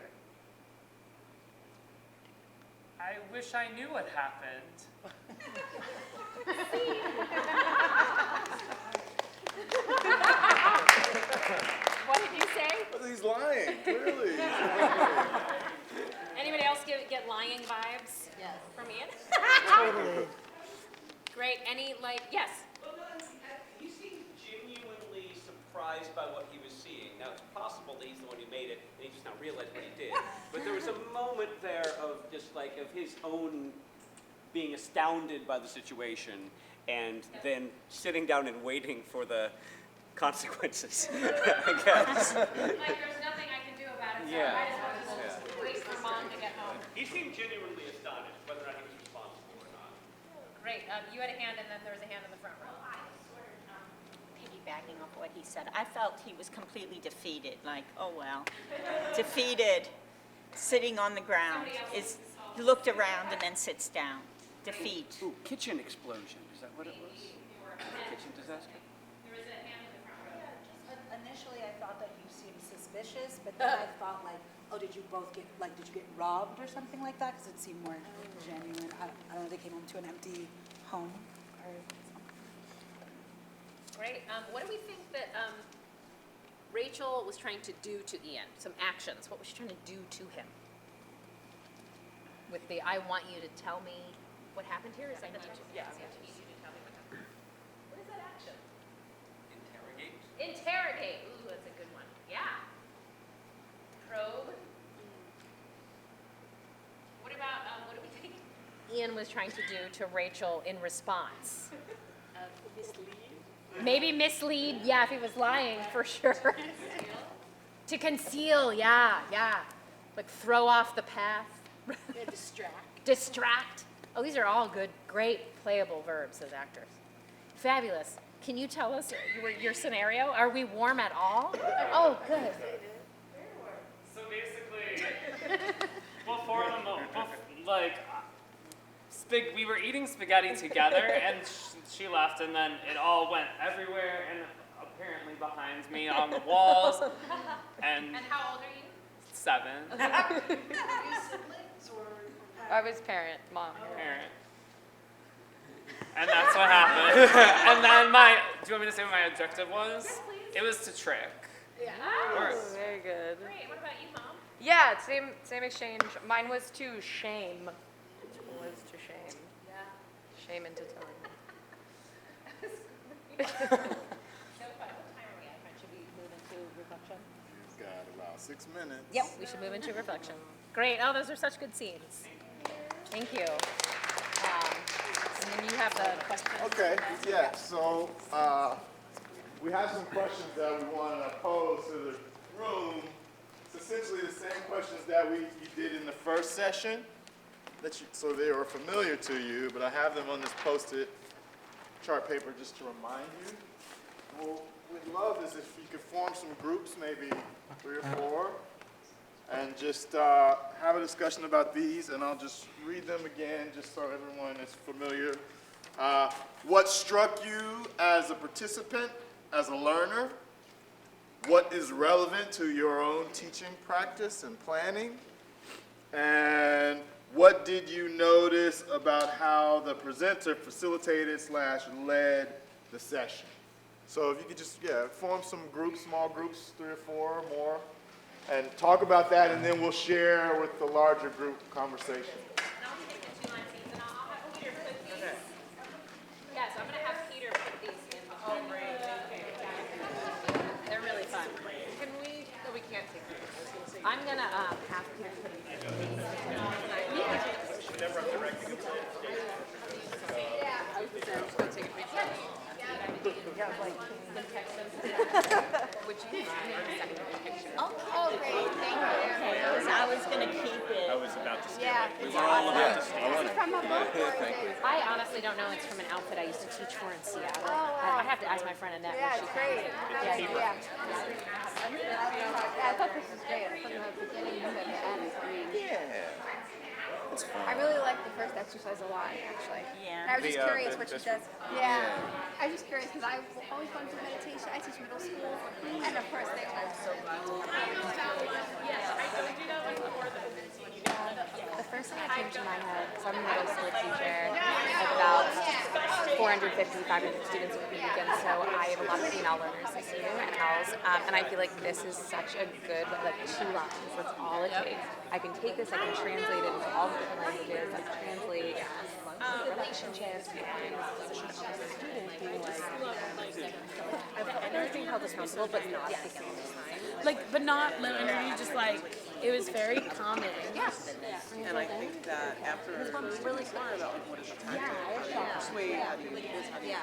I wish I knew what happened.
What did you say?
He's lying, clearly.
Anybody else get lying vibes? Yes. From Ian?
Totally.
Great. Any yes.
Well, he seemed genuinely surprised by what he was seeing. Now, it's possible that he's the one who made it, and he just now realized what he did. But there was a moment there of just like of his own being astounded by the situation, and then sitting down and waiting for the consequences, I guess.
Like there's nothing I can do about it, so
Yeah.
I just want to wait for mom to get home.
He seemed genuinely astonished, whether or not he was responsible or not.
Great. You had a hand, and then there was a hand in the front row.
Piggybacking off what he said, I felt he was completely defeated, like, oh well. Defeated, sitting on the ground, he looked around and then sits down. Defeat.
Ooh, kitchen explosion, is that what it was? Kitchen disaster?
Initially, I thought that you seemed suspicious, but then I thought like, oh, did you get robbed or something like that? Because it seemed more genuine. I don't know, they came home to an empty home or something.
Great. What do we think that Rachel was trying to do to Ian? Some actions. What was she trying to do to him? With the, I want you to tell me what happened here? Is that the text? Yeah. I need you to tell me what happened. What is that action?
Interrogate.
Interrogate. Ooh, that's a good one. Yeah. Probe. What about, what do we think Ian was trying to do to Rachel in response?
Mislead?
Maybe mislead, yeah, if he was lying, for sure. To conceal, yeah. Like throw off the path.
Distract.
Distract. Oh, these are all good, great playable verbs as actors. Fabulous. Can you tell us your scenario? Are we warm at all? Oh, good.
So basically, well, for the moment, like, we were eating spaghetti together, and she left, and then it all went everywhere, and apparently behind me on the walls. And
how old are you?
7.
I was parent, mom.
Parent. And that's what happened. And then do you want me to say what my objective was?
Yes, please.
It was to trick.
Yeah.
Or-
Very good.
Great. What about you, Mom?
Yeah, same exchange. Mine was to shame.
Yeah.
Shame into telling.
So fun. What time are we at? Should we move into reflection?
We've got about 6 minutes.
Yep, we should move into reflection. Great. Oh, those are such good scenes. Thank you. And then you have the question.
Okay, yeah, so we have some questions that we want to pose to the room. It's essentially the same questions that you did in the first session, so they are familiar to you, but I have them on this Post-it chart paper just to remind you. What we'd love is if you could form some groups, maybe 3 or 4, and just have a discussion about these, and I'll just read them again just so everyone is familiar. What struck you as a participant, as a learner? What is relevant to your own teaching practice and planning? And what did you notice about how the presenter facilitated/led the session? So if you could just, form some groups, small groups, 3 or 4 or more, and talk about that, and then we'll share with the larger group conversation.
And I'll take the 2 line seats, and I'll have Peter put these. Okay. Yeah, so I'm going to have Peter put these in. Oh, great. Okay. They're really fun.
Can we? No, we can't take them.
I'm going to have Peter put these in.
Would you maybe send me a picture?
Oh, great, thank you. Because I was going to keep it.
I was about to steal
Yeah.
it. We were all about to steal
Is
it.
it from a book or is it? I honestly don't know. It's from an outfit I used to teach for in Seattle. I have to ask my friend Annette.
Yeah,
where she
it's
found
great.
it.
Yeah. I thought this was great from the beginning to the end. I mean, I really like the first exercise a lot, actually.
Yeah.
And I was just curious what she
this
does. Yeah. I was just curious because I always wanted to do meditation. I teach middle school, and of course they all.
The first thing that came to my head, because I'm a middle school teacher, I have about 450, 500 students with me weekend, so I have a lot of female learners this year and else, and I feel like this is such a good, 2 lines, that's all it takes. I can take this, I can translate it into all the different languages, I can translate relationships, and position of the student being I'm being held accountable, but not at the same time.
But not low energy, just it was very calming.
And I think that after really smart about what is the time persuade, how do you do this, how do you do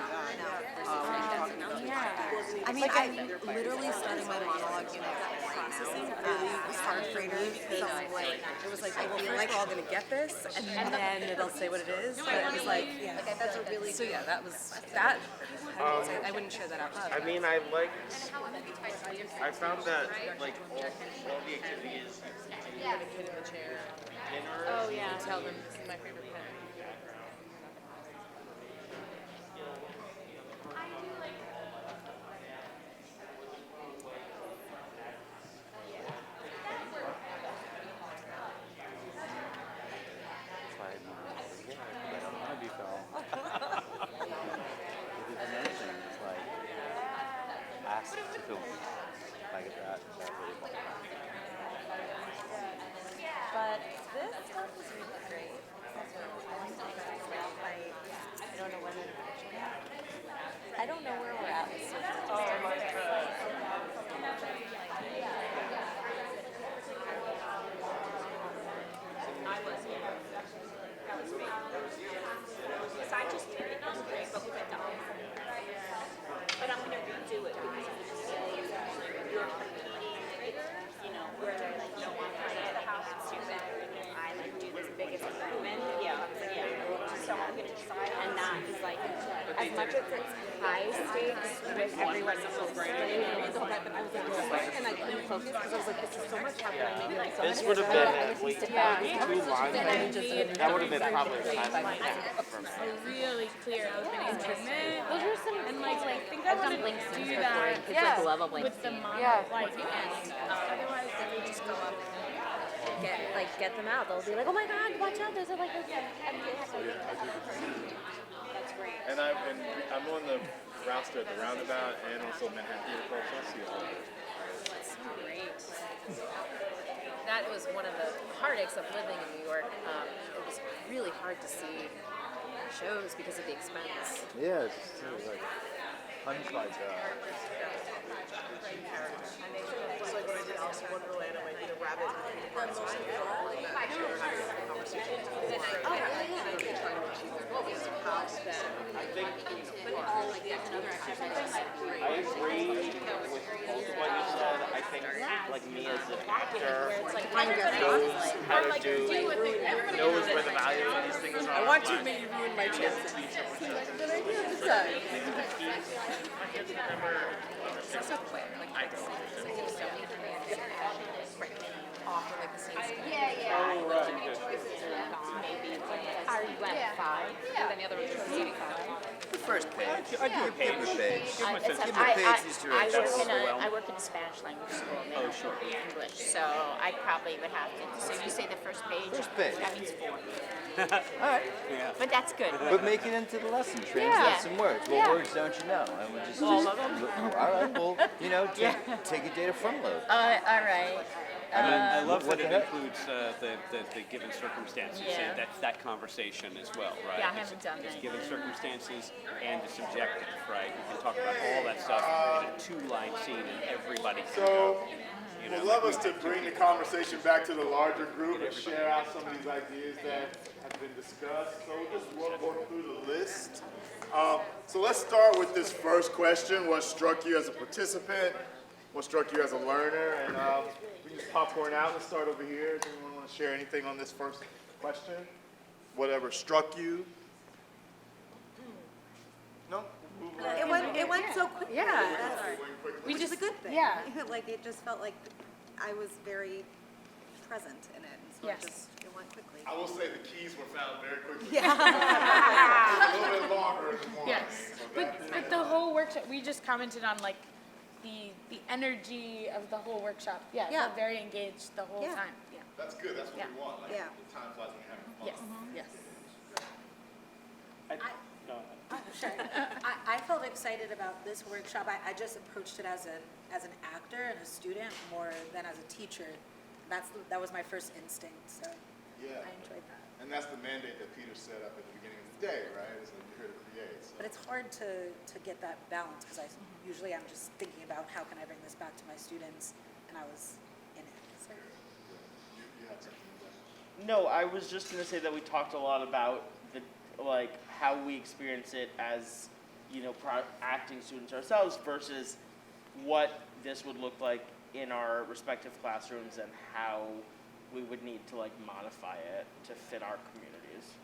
that?
I mean, I'm literally starting my monologue unit
processing really hard for me because it was like, well, first we're all gonna get this, and then it'll say what it is. But it was like, that's a really. So yeah, that was that. I wouldn't share that out loud.
I mean, I found that like all the activities.
Yeah. The kid in the chair.
Oh, yeah.
Tell them this is my favorite pen.
But this stuff is really great. I don't know whether to mention it. I don't know where we're at with social
Scientists did it, it was great, but we went down. But I'm gonna redo it because of the display, you're competing, you know, where they're like, you don't want to get the house, it's too bad, I like do this biggest improvement, yeah. So I'm gonna try, and that is like,
as much as it's high stakes with everyone else's brain, the whole time, but I was like, and I couldn't focus because I was like, this is so much happening.
This would have been two lines. That would have been probably the time I had for me.
Really clear opening movement.
Those are some,
And like, I think I want to do that with the mono, like, otherwise they would just go up.
get them out. They'll be like, oh my God, watch out! There's a like a.
that's great.
And I'm on the roster at the Roundabout and also Manhattan Theater Club, so I see all of it.
That's great. That was one of the heartaches of living in New York. It was really hard to see shows because of the expense.
Yeah, it's like hunch like that.
It's like when I did Alice in Wonderland, I might eat a rabbit and eat a part of my conversation.
I agree with both of what you said. I think, like me as an actor, knows where the value of these things are.
I want to make you ruin my chances.
It's also quick. Like I don't offer like the same stuff.
Oh, right.
I went 5, and then the other was 85.
The first page.
I'd do a page.
Give him a page.
Give him a sense.
Give him a page, these directions.
I work in a Spanish language school,
Oh, sure.
English, so I probably would have to, so you say the first page?
First page.
That means 4.
All right.
Yeah.
But that's good.
But make it into the lesson. Translate
Yeah.
some words. What words don't you know? And we'll just
All of them?
all right. Well, take a data front load.
All right.
I love
what
that it
the heck?
includes the given circumstances,
Yeah.
and that's that conversation as well, right?
Yeah, I haven't done
It's
that.
given circumstances and the subjective, right? You can talk about all that stuff in a 2-line scene, and everybody can
So,
you
we'd
know,
love us to bring the conversation back to the larger group and share out some of these ideas that have been discussed. So we'll just work through the list. So let's start with this first question. What struck you as a participant? What struck you as a learner? And we can just popcorn out. Let's start over here. Does anyone want to share anything on this first question? Whatever struck you? No?
It went so quickly.
Yeah.
Which is a good thing.
Yeah.
Like, it just felt like I was very present in it. So
Yes.
it went quickly.
I will say the keys were found very quickly.
Yeah.
A little bit longer than one.
Yes.
So
But the whole workshop, we just commented on like the energy of the whole workshop. Yeah.
Yeah.
Felt very engaged the whole
Yeah.
time. Yeah.
that's good. That's what
Yeah.
we want. Like,
Yeah.
the time flies when you're having fun.
Yes.
Yes.
Go ahead.
Sure. I felt excited about this workshop. I just approached it as an actor and a student more than as a teacher. That was my first instinct, so
Yeah.
I enjoyed that.
And that's the mandate that Peter set up at the beginning of the day, right? Is that you're here to create. So.
But it's hard to get that balance because usually I'm just thinking about how can I bring this back to my students, and I was in it. So.
You had something to say.
No, I was just gonna say that we talked a lot about how we experience it as, acting students ourselves versus what this would look like in our respective classrooms and how we would need to like modify it to fit our communities.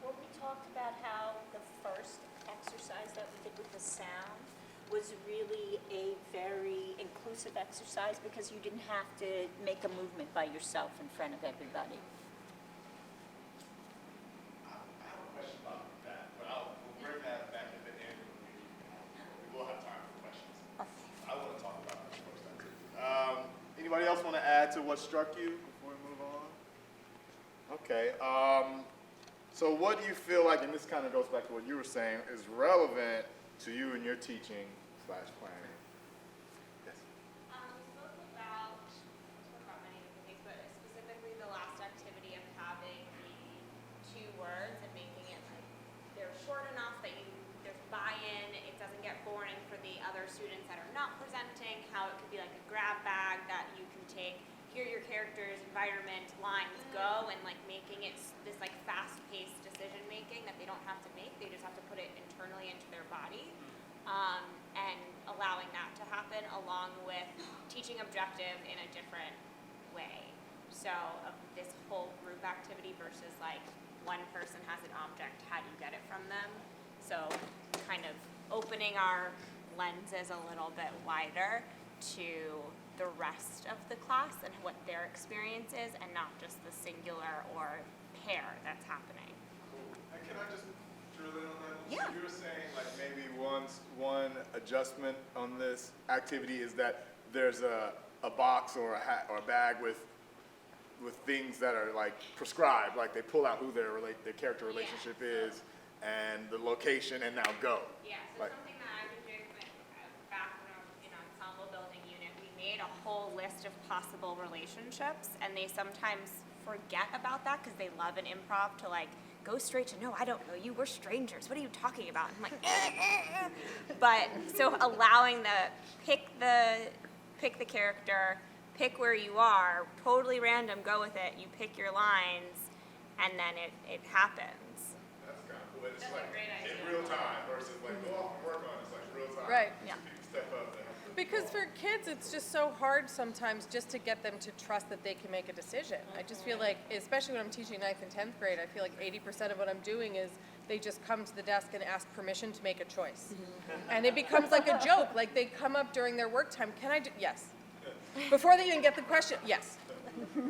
Well, we talked about how the first exercise that we did with the sound was really a very inclusive exercise because you didn't have to make a movement by yourself in front of everybody.
I have a question about that, but we'll bring that back at the end of the meeting. We will have time for questions. I want to talk about that first activity. Anybody else want to add to what struck you before we move on? Okay. So what do you feel like, and this kind of goes back to what you were saying, is relevant to you in your teaching / planning? Yes.
We spoke about many different things, but specifically the last activity of having the 2 words and making it like they're short enough that there's buy-in, it doesn't get boring for the other students that are not presenting, how it could be like a grab bag that you can take, here your characters, environment, lines go, and like making it this like fast-paced decision making that they don't have to make, they just have to put it internally into their body. And allowing that to happen along with teaching objective in a different way. So this whole group activity versus like one person has an object, how do you get it from them? So kind of opening our lenses a little bit wider to the rest of the class and what their experience is and not just the singular or pair that's happening.
And can I just drill in on that?
Yeah.
So you were saying like maybe one adjustment on this activity is that there's a box or a hat or a bag with things that are like prescribed, like they pull out who their character relationship is and the location and now go.
Yeah, so
Like,
something that I've been doing back when I was in ensemble building unit, we made a whole list of possible relationships and they sometimes forget about that because they love an improv to like go straight to, no, I don't know you, we're strangers, what are you talking about? I'm like, But, so allowing pick the character, pick where you are, totally random, go with it, you pick your lines, and then it happens.
that's kind of cool. It's
That's
like
a great idea.
in real time versus like go off and work on it. It's like real time.
Right.
Yeah. People step up and
Because for kids, it's just so hard sometimes just to get them to trust that they can make a decision. I just feel like, especially when I'm teaching 9th and 10th grade, I feel like 80% of what I'm doing is they just come to the desk and ask permission to make a choice. And it becomes like a joke. Like they come up during their work time, can I do, yes. Before they even get the question, yes.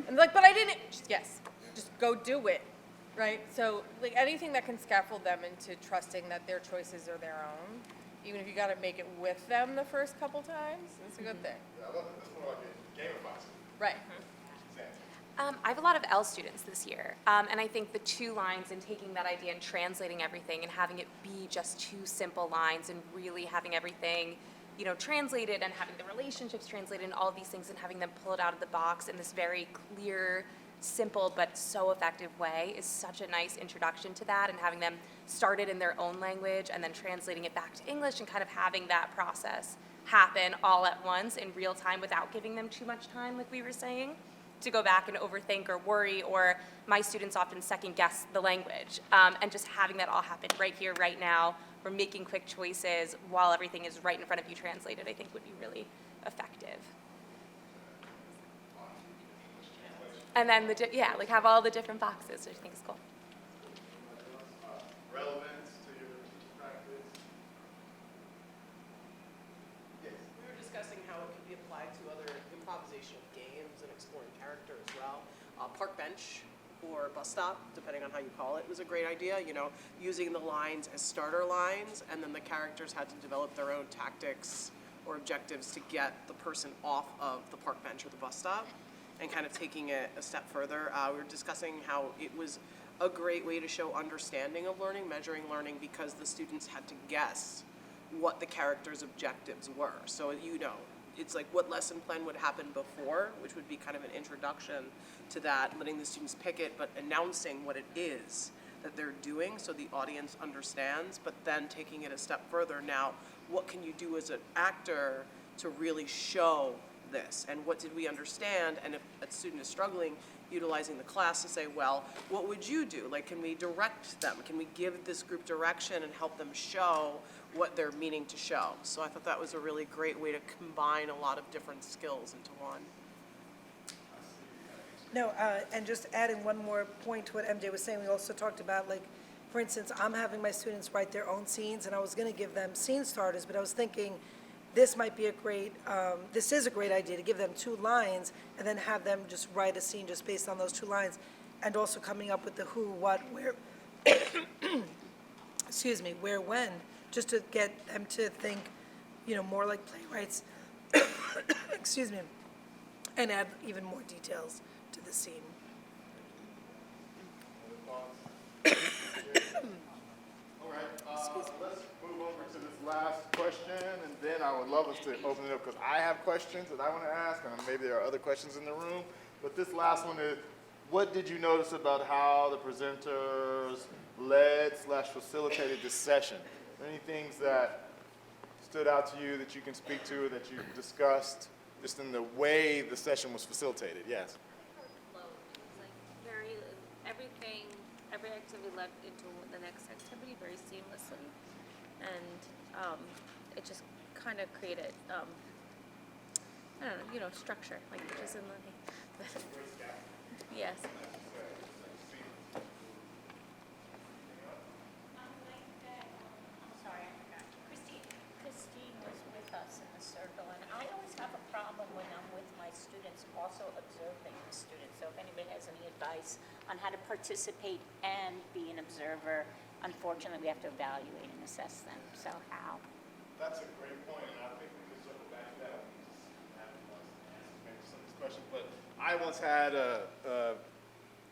And like, but I didn't, yes. Just go do it, right? So like anything that can scaffold them into trusting that their choices are their own, even if you got to make it with them the first couple times, it's a good thing.
Yeah, I love it. That's more like a gamified.
Right.
I have a lot of L students this year, and I think the 2 lines and taking that idea and translating everything and having it be just 2 simple lines and really having everything, translated and having the relationships translated and all these things and having them pull it out of the box in this very clear, simple but so effective way is such a nice introduction to that, and having them start it in their own language and then translating it back to English and kind of having that process happen all at once in real time without giving them too much time, like we were saying, to go back and overthink or worry, or my students often second guess the language, and just having that all happen right here, right now. We're making quick choices while everything is right in front of you translated, I think would be really effective. And then like have all the different boxes, which I think is cool.
Relevance to your practice? Yes.
We were discussing how it could be applied to other improvisational games and exploring character as well. Park bench or bus stop, depending on how you call it, was a great idea. Using the lines as starter lines, and then the characters had to develop their own tactics or objectives to get the person off of the park bench or the bus stop, and kind of taking it a step further. We were discussing how it was a great way to show understanding of learning, measuring learning, because the students had to guess what the characters' objectives were. So it's like what lesson plan would happen before, which would be kind of an introduction to that, letting the students pick it, but announcing what it is that they're doing so the audience understands, but then taking it a step further. Now, what can you do as an actor to really show this, and what did we understand? And if a student is struggling, utilizing the class to say, well, what would you do? Like, can we direct them? Can we give this group direction and help them show what they're meaning to show. So I thought that was a really great way to combine a lot of different skills into one.
No, and just adding one more point to what MJ was saying, we also talked about, like, for instance, I'm having my students write their own scenes, and I was gonna give them scene starters, but I was thinking, this might be a great, this is a great idea, to give them 2 lines, and then have them just write a scene just based on those 2 lines, and also coming up with the who, what, where, excuse me, where, when, just to get them to think, more like playwrights, excuse me, and add even more details to the scene.
All right, let's move over to this last question, and then I would love us to open it up, because I have questions that I want to ask, and maybe there are other questions in the room. But this last one is, what did you notice about how the presenters led/facilitated this session? Are there any things that stood out to you that you can speak to, or that you discussed, just in the way the session was facilitated? Yes.
Every activity led into the next activity very seamlessly, and it just kind of created, I don't know, structure, like just in the yes.
Sorry, I forgot. Christine was with us in the circle, and I always have a problem when I'm with my students, also observing the students. So if anybody has any advice on how to participate and be an observer, unfortunately, we have to evaluate and assess them. So how?
That's a great point, and I think we could circle back to that. We just have maybe some of these questions, but I once had a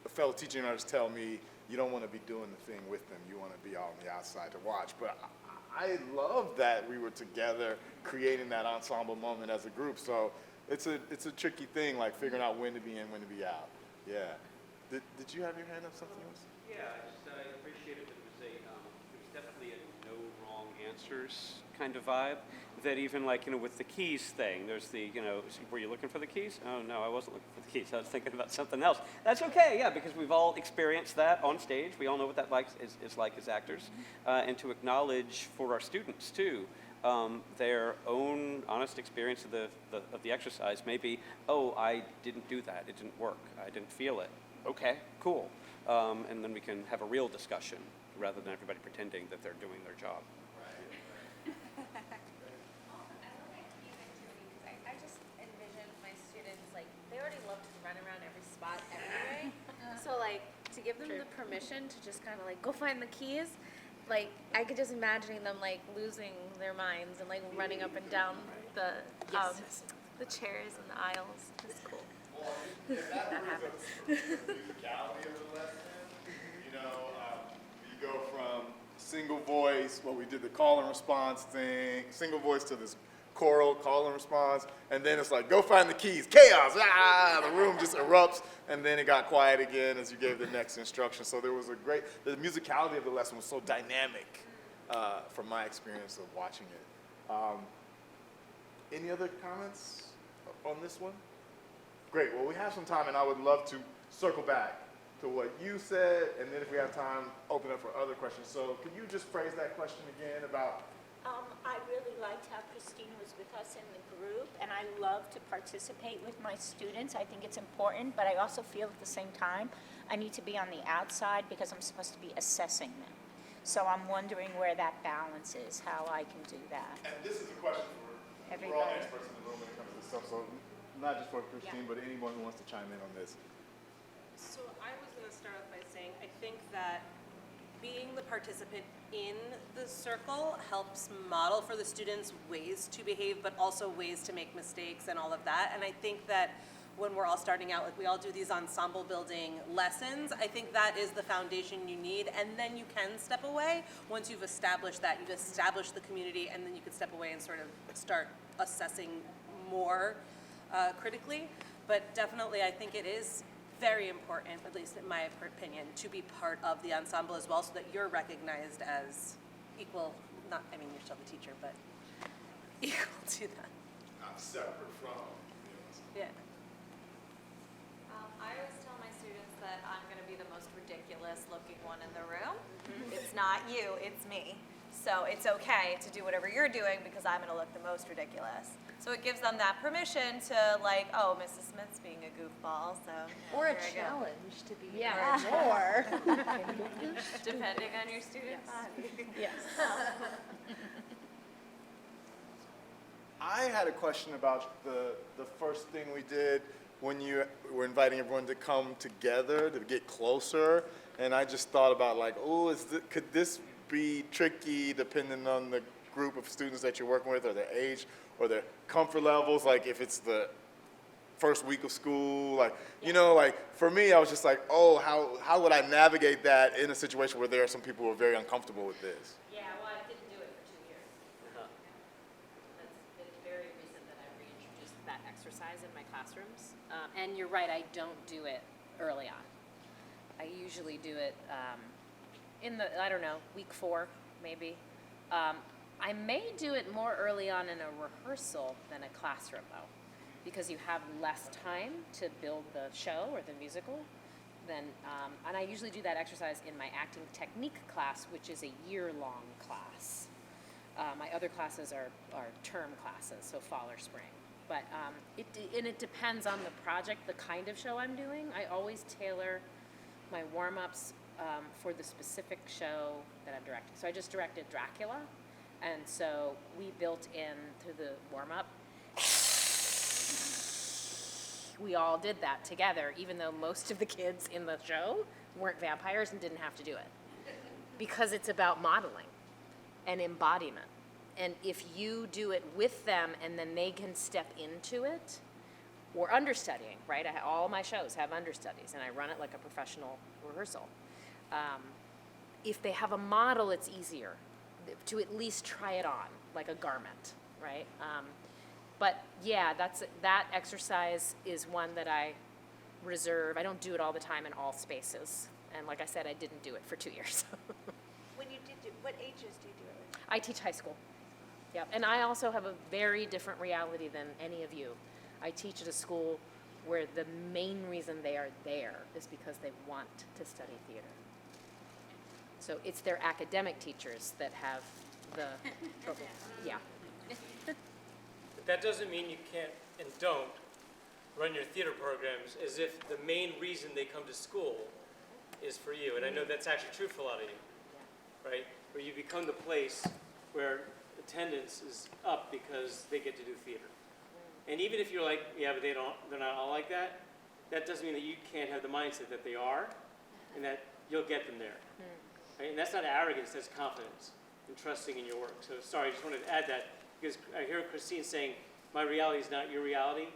fellow teaching artist tell me, you don't want to be doing the thing with them, you want to be on the outside to watch. But I love that we were together creating that ensemble moment as a group. So it's a tricky thing, like figuring out when to be in, when to be out. Yeah. Did you have your hand up, something else?
Yeah, I appreciated it was it was definitely a no wrong answers kind of vibe. That even with the keys thing, there's the, were you looking for the keys? Oh no, I wasn't looking for the keys. I was thinking about something else. That's okay, yeah, because we've all experienced that on stage. We all know what that is like as actors. And to acknowledge for our students too, their own honest experience of the exercise may be, oh, I didn't do that. It didn't work. I didn't feel it. Okay, cool. And then we can have a real discussion rather than everybody pretending that they're doing their job.
I just envision my students, they already love to run around every spot anyway. So to give them the permission to just kind of go find the keys, I could just imagining them losing their minds and running up and down the chairs and the aisles. It's cool.
Well, that happens. The musicality of the lesson, you go from single voice, we did the call and response thing, single voice to this choral call and response, and then it's go find the keys, chaos, the room just erupts, and then it got quiet again as you gave the next instruction. So there was the musicality of the lesson was so dynamic from my experience of watching it. Any other comments on this one? Great, well, we have some time, and I would love to circle back to what you said, and then if we have time, open up for other questions. So could you just phrase that question again about?
I really liked how Christina was with us in the group, and I love to participate with my students. I think it's important, but I also feel at the same time I need to be on the outside because I'm supposed to be assessing them. So I'm wondering where that balance is, how I can do that.
And this is a question for everybody. We're all experts in the room when it comes to this stuff, so not just for Christine, but anyone who wants to chime in on this.
So I was going to start off by saying I think that being the participant in the circle helps model for the students ways to behave, but also ways to make mistakes and all of that. And I think that when we're all starting out, we all do these ensemble building lessons, I think that is the foundation you need, and then you can step away. Once you've established that, you've established the community, and then you can step away and sort of start assessing more critically. But definitely, I think it is very important, at least in my opinion, to be part of the ensemble as well, so that you're recognized as equal, you're still the teacher, but equal to them.
Not separate from.
Yeah.
I always tell my students that I'm going to be the most ridiculous looking one in the room. It's not you, it's me.
So it's okay to do whatever you're doing because I'm gonna look the most ridiculous. So it gives them that permission to like, oh, Mrs. Smith's being a goofball, so.
Or a
here I go.
challenge to be
Or more. Depending on your student body.
Yes.
I had a question about the first thing we did when you were inviting everyone to come together to get closer, and I just thought about like, oh, could this be tricky depending on the group of students that you're working with, or their age, or their comfort levels? Like if it's the first week of school, like, you know, like for me, I was just like, oh, how would I navigate that in a situation where there are some people who are very uncomfortable with this?
Yeah, well, I didn't do it for 2 years. It's very recent that I reintroduced that exercise in my classrooms. And you're right, I don't do it early on. I usually do it in the, I don't know, week 4, maybe. I may do it more early on in a rehearsal than a classroom, though, because you have less time to build the show or the musical. And I usually do that exercise in my acting technique class, which is a year-long class. My other classes are term classes, so fall or spring. But it depends on the project, the kind of show I'm doing. I always tailor my warm-ups for the specific show that I'm directing. So I just directed Dracula, and so we built into the warm-up. We all did that together, even though most of the kids in the show weren't vampires and didn't have to do it. Because it's about modeling and embodiment. And if you do it with them and then they can step into it, or understudying, right? All my shows have understudies, and I run it like a professional rehearsal. If they have a model, it's easier to at least try it on, like a garment, right? But yeah, that exercise is one that I reserve. I don't do it all the time in all spaces. And like I said, I didn't do it for 2 years.
When you did what ages do you do it with?
I teach high school. Yep. And I also have a very different reality than any of you. I teach at a school where the main reason they are there is because they want to study theater. So it's their academic teachers that have the trouble. Yeah.
But that doesn't mean you can't and don't run your theater programs as if the main reason they come to school is for you. And I know that's actually true for a lot of you, right? Where you become the place where attendance is up because they get to do theater. And even if you're like, yeah, but they're not all like that, that doesn't mean that you can't have the mindset that they are and that you'll get them there. Right? And that's not arrogance, that's confidence and trusting in your work. So sorry, I just wanted to add that because I hear Christine saying, my reality is not your reality,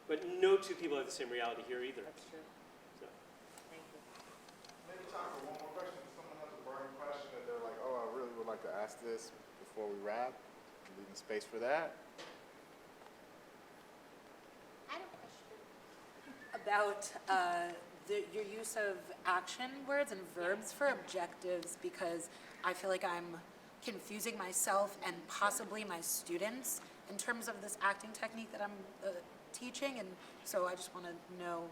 but no two people have the same reality here either.
That's true.
So.
Thank you.
Maybe time for one more question. If someone has a burning question that they're like, oh, I really would like to ask this before we wrap, leaving space for that.
I have a question about your use of action words and verbs for objectives, because I feel like I'm confusing myself and possibly my students in terms of this acting technique that I'm teaching, and so I just want to know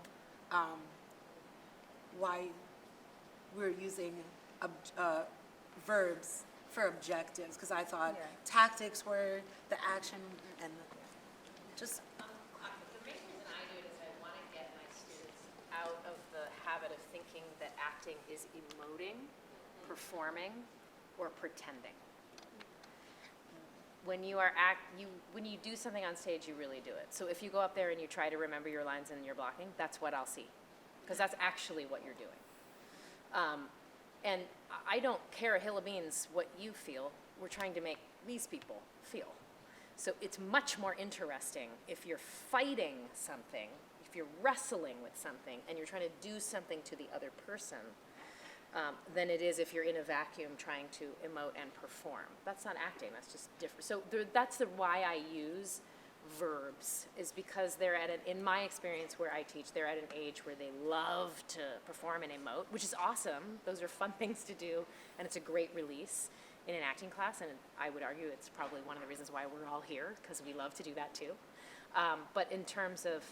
why we're using verbs for objectives, because I thought tactics were the action, and just
The main reason I do it is I want to get my students out of the habit of thinking that acting is emoting, performing, or pretending. When you are when you do something on stage, you really do it. So if you go up there and you try to remember your lines and your blocking, that's what I'll see, because that's actually what you're doing. And I don't care a hill of beans what you feel. We're trying to make these people feel. So it's much more interesting if you're fighting something, if you're wrestling with something, and you're trying to do something to the other person, than it is if you're in a vacuum trying to emote and perform. That's not acting, that's just different. So that's why I use verbs, is because they're in my experience where I teach, they're at an age where they love to perform and emote, which is awesome. Those are fun things to do, and it's a great release in an acting class, and I would argue it's probably one of the reasons why we're all here, because we love to do that too. But in terms of,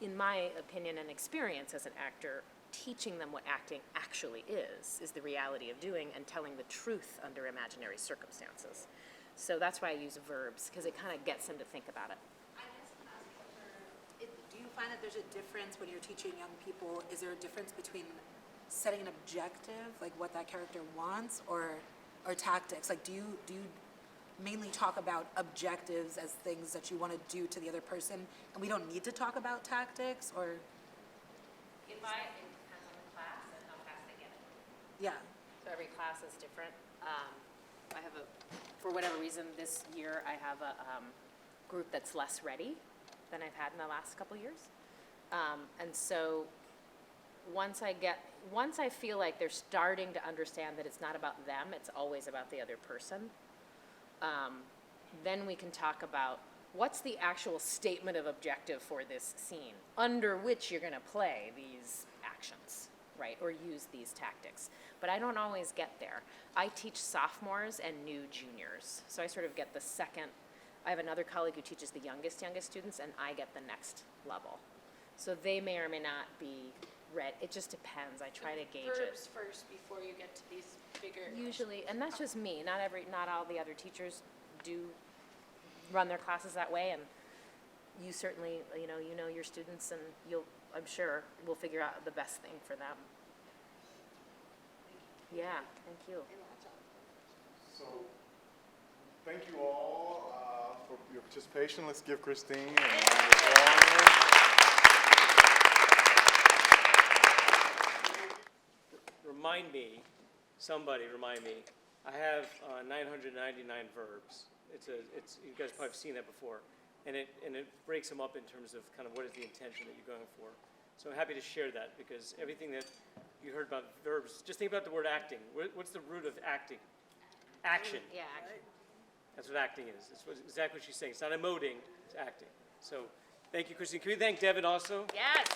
in my opinion and experience as an actor, teaching them what acting actually is the reality of doing and telling the truth under imaginary circumstances. So that's why I use verbs, because it kind of gets them to think about it.
Do you find that there's a difference when you're teaching young people? Is there a difference between setting an objective, like what that character wants, or tactics? Like, do you mainly talk about objectives as things that you want to do to the other person, and we don't need to talk about tactics, or?
It depends on the class and how fast they get it.
Yeah.
So every class is different. I have for whatever reason, this year I have a group that's less ready than I've had in the last couple years. And so once I feel like they're starting to understand that it's not about them, it's always about the other person, then we can talk about what's the actual statement of objective for this scene under which you're going to play these actions, right, or use these tactics. But I don't always get there. I teach sophomores and new juniors, so I sort of get the second. I have another colleague who teaches the youngest students, and I get the next level. So they may or may not be read. It just depends. I try to gauge it.
Verbs first before you get to these bigger.
Usually, and that's just me. Not all the other teachers do run their classes that way, and you certainly, you know your students, and I'm sure we'll figure out the best thing for them. Yeah, thank you.
So, thank you all for your participation. Let's give Christine a round of applause.
Somebody remind me, I have 999 verbs. You guys probably have seen that before. And it breaks them up in terms of kind of what is the intention that you're going for. So I'm happy to share that, because everything that you heard about verbs, just think about the word acting. What's the root of acting? Action.
Yeah, action.
That's what acting is. That's exactly what she's saying. It's not emoting, it's acting. So thank you, Christine. Can we thank Devin also?
Yes.